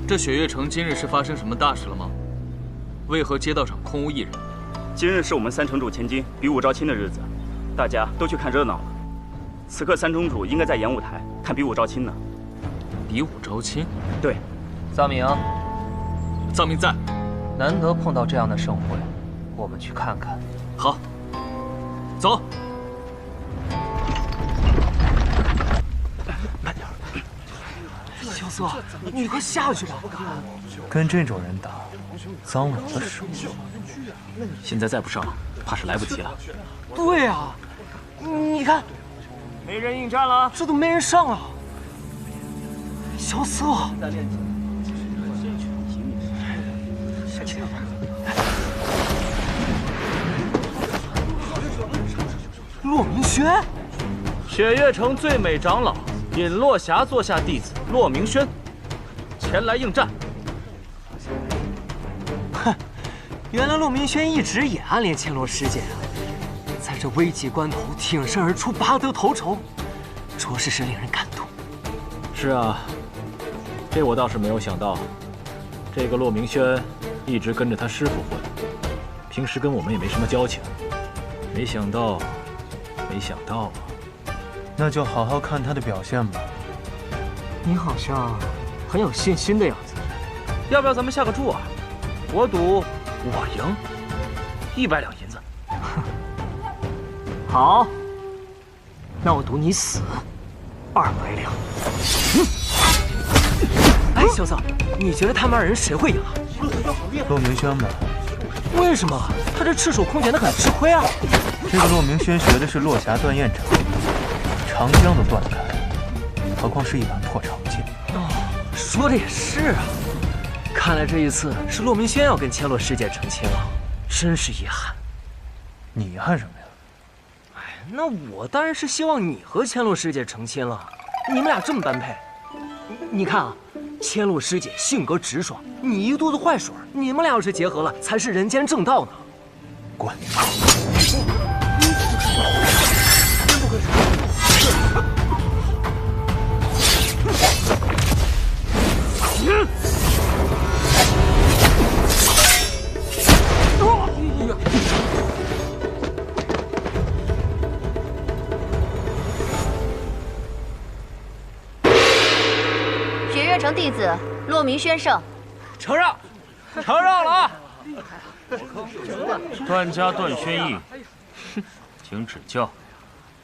E: 这雪月城今日是发生什么大事了吗？为何街道上空无一人？
M: 今日是我们3城主千金比武招亲的日子，大家都去看热闹了。此刻3城主应该在演武台看比武招亲呢。
E: 比武招亲？
M: 对。
G: 臧明，
E: 臧明在。
G: 难得碰到这样的盛会，我们去看看。
E: 好，走。
G: 慢点。萧瑟，你快下去吧。
H: 跟这种人打，脏我的手。
D: 现在再不上，怕是来不及了。
G: 对啊，你看，
E: 没人应战了，
G: 这都没人上了，萧瑟。骆明轩，
I: 雪月城最美长老尹落霞座下弟子骆明轩，前来应战。
G: 哼，原来骆明轩一直也暗恋千罗师姐啊，在这危急关头挺身而出，拔得头筹，着实是令人感动。
D: 是啊，这我倒是没有想到，这个骆明轩一直跟着他师傅混，平时跟我们也没什么交情，没想到啊！
H: 那就好好看他的表现吧。
G: 你好像很有信心的样子。
I: 要不要咱们下个注啊？我赌我赢，100两银子。
G: 好，那我赌你死，200两。哎，萧瑟，你觉得他们2人谁会赢啊？
H: 骆明轩吧。
G: 为什么？他这赤手空拳的很吃亏啊。
H: 这个骆明轩学的是落霞断焰掌，长江都断开，何况是一把破长剑。
G: 哦，说的也是啊。看来这一次是骆明轩要跟千洛师姐成亲了，真是遗憾。
H: 你遗憾什么呀？
G: 哎，那我当然是希望你和千洛师姐成亲了。你们俩这么般配，你看啊，千洛师姐性格直爽，你一肚子坏水，你们俩要是结合了，才是人间正道呢。
H: 滚！
S: 雪月城弟子骆明轩胜，
I: 承让了啊！段家段轩逸，请指教。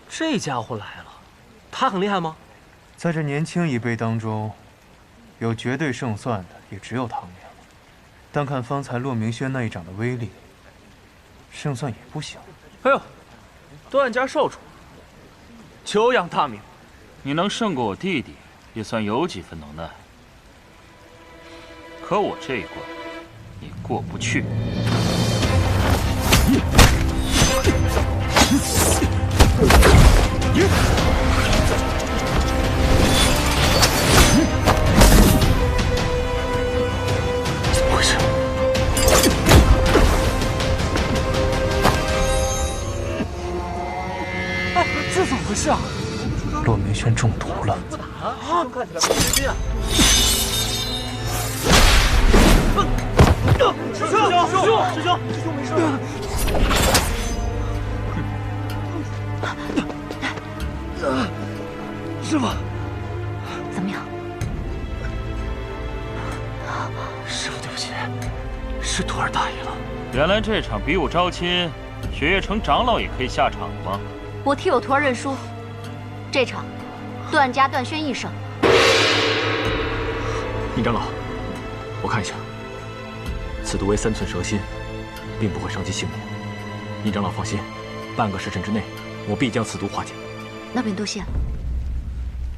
G: 这家伙来了，他很厉害吗？
H: 在这年轻一辈当中，有绝对胜算的也只有唐年了。单看方才骆明轩那一掌的威力，胜算也不小。
I: 哎呦，段家少主，久仰大名，你能胜过我弟弟，也算有几分能耐。可我这一关，你过不去。
G: 怎么回事？哎，这怎么回事啊？
H: 骆明轩中毒了。
G: 啊！看起来不对劲啊！师兄没事吧？师傅，
S: 怎么样？
I: 师傅，对不起，是徒儿大意了。原来这场比武招亲，雪月城长老也可以下场吗？
S: 我替我徒儿认输，这场段家段轩逸胜。
D: 尹长老，我看一下，此毒为3寸蛇心，并不会伤及性命。尹长老放心，半个时辰之内，我必将此毒化解。
S: 那便多谢了。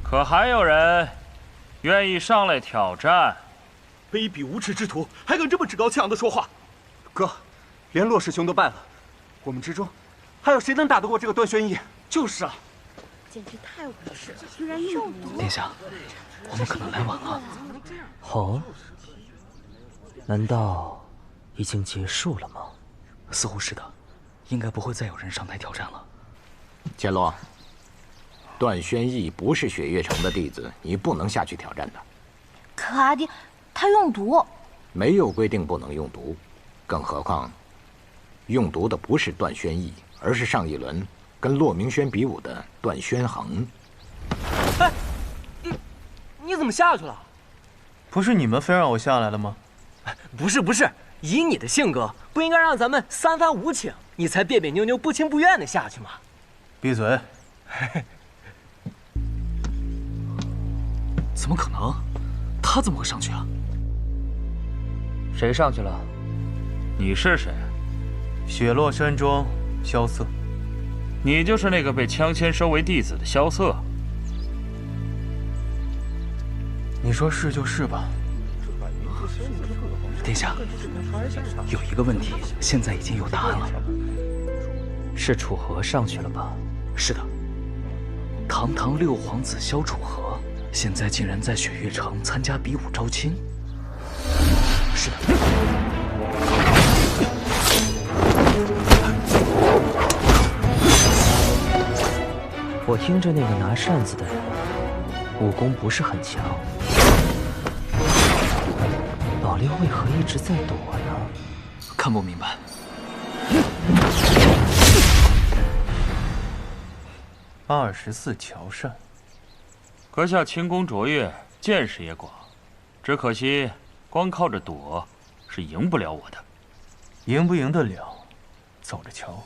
I: 可还有人愿意上来挑战？
N: 卑鄙无耻之徒，还敢这么趾高气扬的说话！哥，连骆师兄都败了，我们之中还有谁能打得过这个段轩逸？就是啊，
S: 简直太无耻了，居然中毒！
G: 殿下，我们可能来晚了。哦，难道已经结束了吗？
O: 似乎是的，应该不会再有人上台挑战了。
L: 千罗，段轩逸不是雪月城的弟子，你不能下去挑战的。
S: 可阿爹，他用毒。
L: 没有规定不能用毒，更何况，用毒的不是段轩逸，而是上一轮跟骆明轩比武的段轩衡。
G: 哎，你怎么下去了？
H: 不是你们非让我下来的吗？
G: 不是，以你的性格，不应该让咱们3番5请，你才别别扭扭、不情不愿的下去吗？
H: 闭嘴！
E: 怎么可能？他怎么会上去啊？
I: 谁上去了？你是谁？
H: 雪落山庄萧瑟。
I: 你就是那个被枪签收为弟子的萧瑟？
H: 你说是就是吧。
O: 殿下，有一个问题，现在已经有答案了。是楚河上去了吧？是的。堂堂六皇子萧楚河，现在竟然在雪月城参加比武招亲。是的。
A: 我听着那个拿扇子的人，武功不是很强。老六为何一直在躲呢？
O: 看不明白。
H: 24乔善，
I: 阁下轻功卓越，见识也广，只可惜光靠着躲是赢不了我的。
H: 赢不赢得了，走着瞧。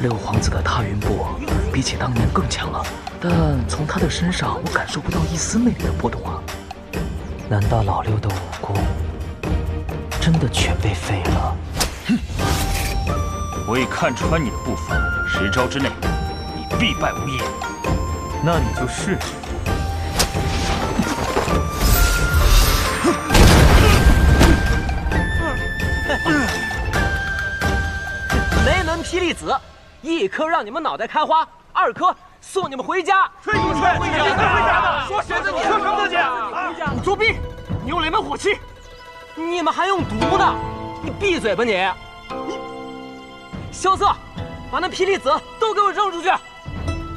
O: 六皇子的踏云步比起当年更强了，但从他的身上我感受不到一丝魅力的波动啊！
A: 难道老六的武功真的全被废了？
I: 哼！我已看穿你的步伐，10招之内，你必败无疑。
H: 那你就试试。
G: 雷门霹雳子，一颗让你们脑袋开花，2颗送你们回家。
Q: 吹什么吹？回家！说谁自己？说什么自己？
G: 你作弊！你用雷门火器！你们还用毒呢！你闭嘴吧你！萧瑟，把那霹雳子都给我扔出去！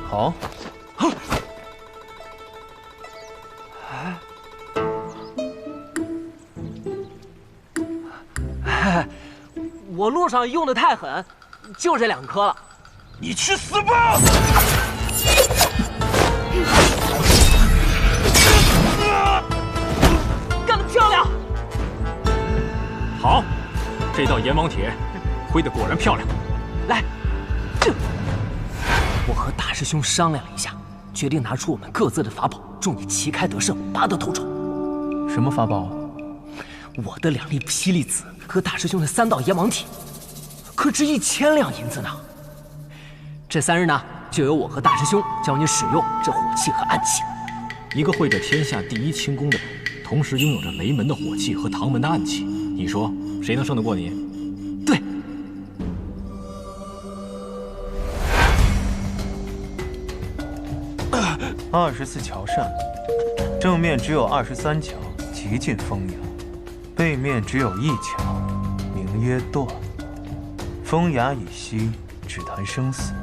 H: 好。
G: 我路上用的太狠，就这2颗了。
Q: 你去死吧！
G: 干得漂亮！
D: 好，这道阎王帖挥得果然漂亮。
G: 来，我和大师兄商量了一下，决定拿出我们各自的法宝，助你旗开得胜，拔得头筹。
H: 什么法宝？
G: 我的2粒霹雳子和大师兄的3道阎王帖，可值1000两银子呢。这3日呢，就由我和大师兄教你使用这火器和暗器。
D: 一个会着天下第一轻功的人，同时拥有着雷门的火器和唐门的暗器，你说谁能胜得过你？
G: 对。
H: 24乔善，正面只有23乔，极尽风雅；背面只有1乔，名曰断。风雅已息，只谈生死，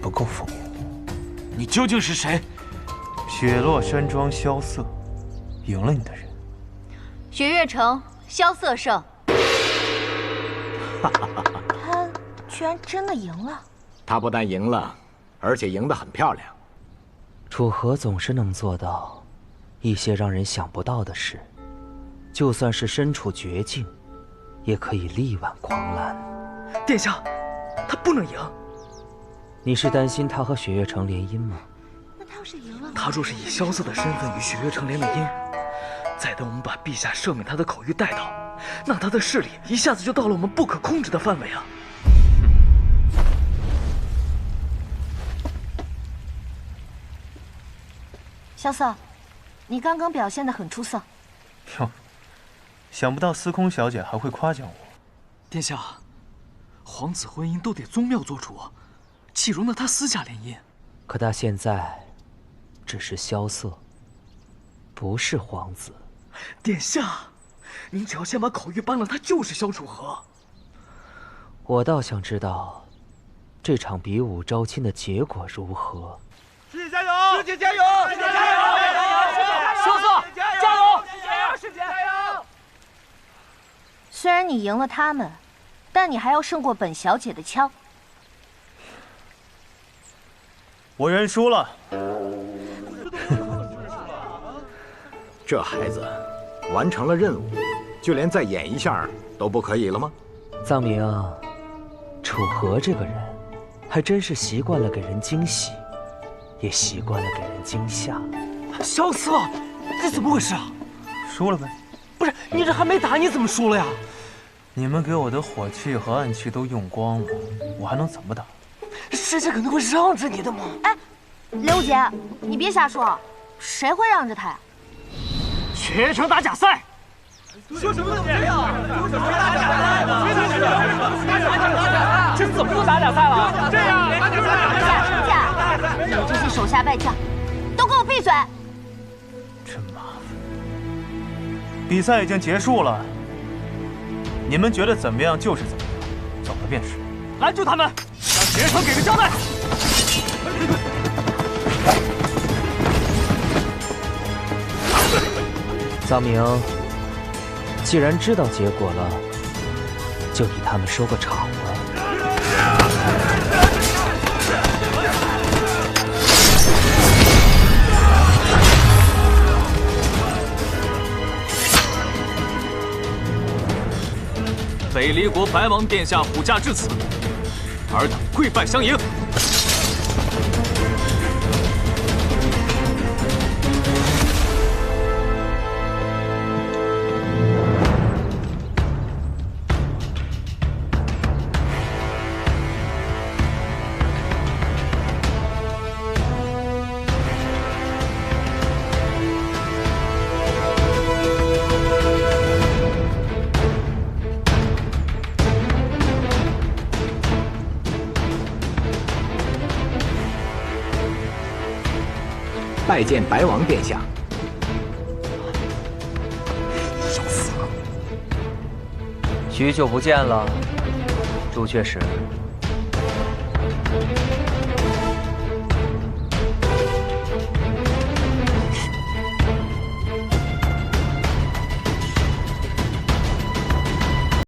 H: 不够风雅。
I: 你究竟是谁？
H: 雪落山庄萧瑟，赢了你的人。
C: 雪月城萧瑟胜。
S: 他居然真的赢了。
L: 他不但赢了，而且赢得很漂亮。
A: 楚河总是能做到一些让人想不到的事，就算是身处绝境，也可以力挽狂澜。
O: 殿下，他不能赢。
A: 你是担心他和雪月城联姻吗？
S: 那他要是赢了，
O: 他若是以萧瑟的身份与雪月城联了姻，再等我们把陛下赦免他的口谕带到，那他的势力一下子就到了我们不可控制的范围啊！
S: 萧瑟，你刚刚表现得很出色。
H: 哟，想不到司空小姐还会夸奖我。
E: 殿下，皇子婚姻都得宗庙做主，岂容得他私下联姻？
A: 可他现在只是萧瑟，不是皇子。
O: 殿下，您只要先把口谕颁了，他就是萧楚河。
A: 我倒想知道，这场比武招亲的结果如何。
Q: 师姐加油！师姐加油！师姐加油！
G: 萧瑟加油！
Q: 师姐加油！
S: 虽然你赢了他们，但你还要胜过本小姐的枪。
H: 我认输了。
L: 这孩子完成了任务，就连再演一下都不可以了吗？
A: 藏明，楚河这个人还真是习惯了给人惊喜，也习惯了给人惊吓。
G: 萧瑟，这怎么回事啊？
H: 输了呗。
G: 不是你这还没打，你怎么输了呀？
H: 你们给我的火气和暗器都用光了，我还能怎么打？
G: 师姐肯定会让着你的嘛。
S: 哎，刘姐，你别瞎说，谁会让着他呀？
G: 学院城打假赛。
Q: 说什么都这样，说什么打假赛呢？
G: 这怎么又打假赛了？这样，
S: 打假！你们这些手下败将，都给我闭嘴！
H: 真麻烦。比赛已经结束了，你们觉得怎么样就是怎么样，走了便是。
G: 拦住他们，让学院城给个交代。
A: 臧明。 既然知道结果了，就替他们收个场吧。
E: 北离国白王殿下虎驾至此，尔等跪拜相迎。
L: 拜见白王殿下。
A: 要死了！许久不见了，朱雀石。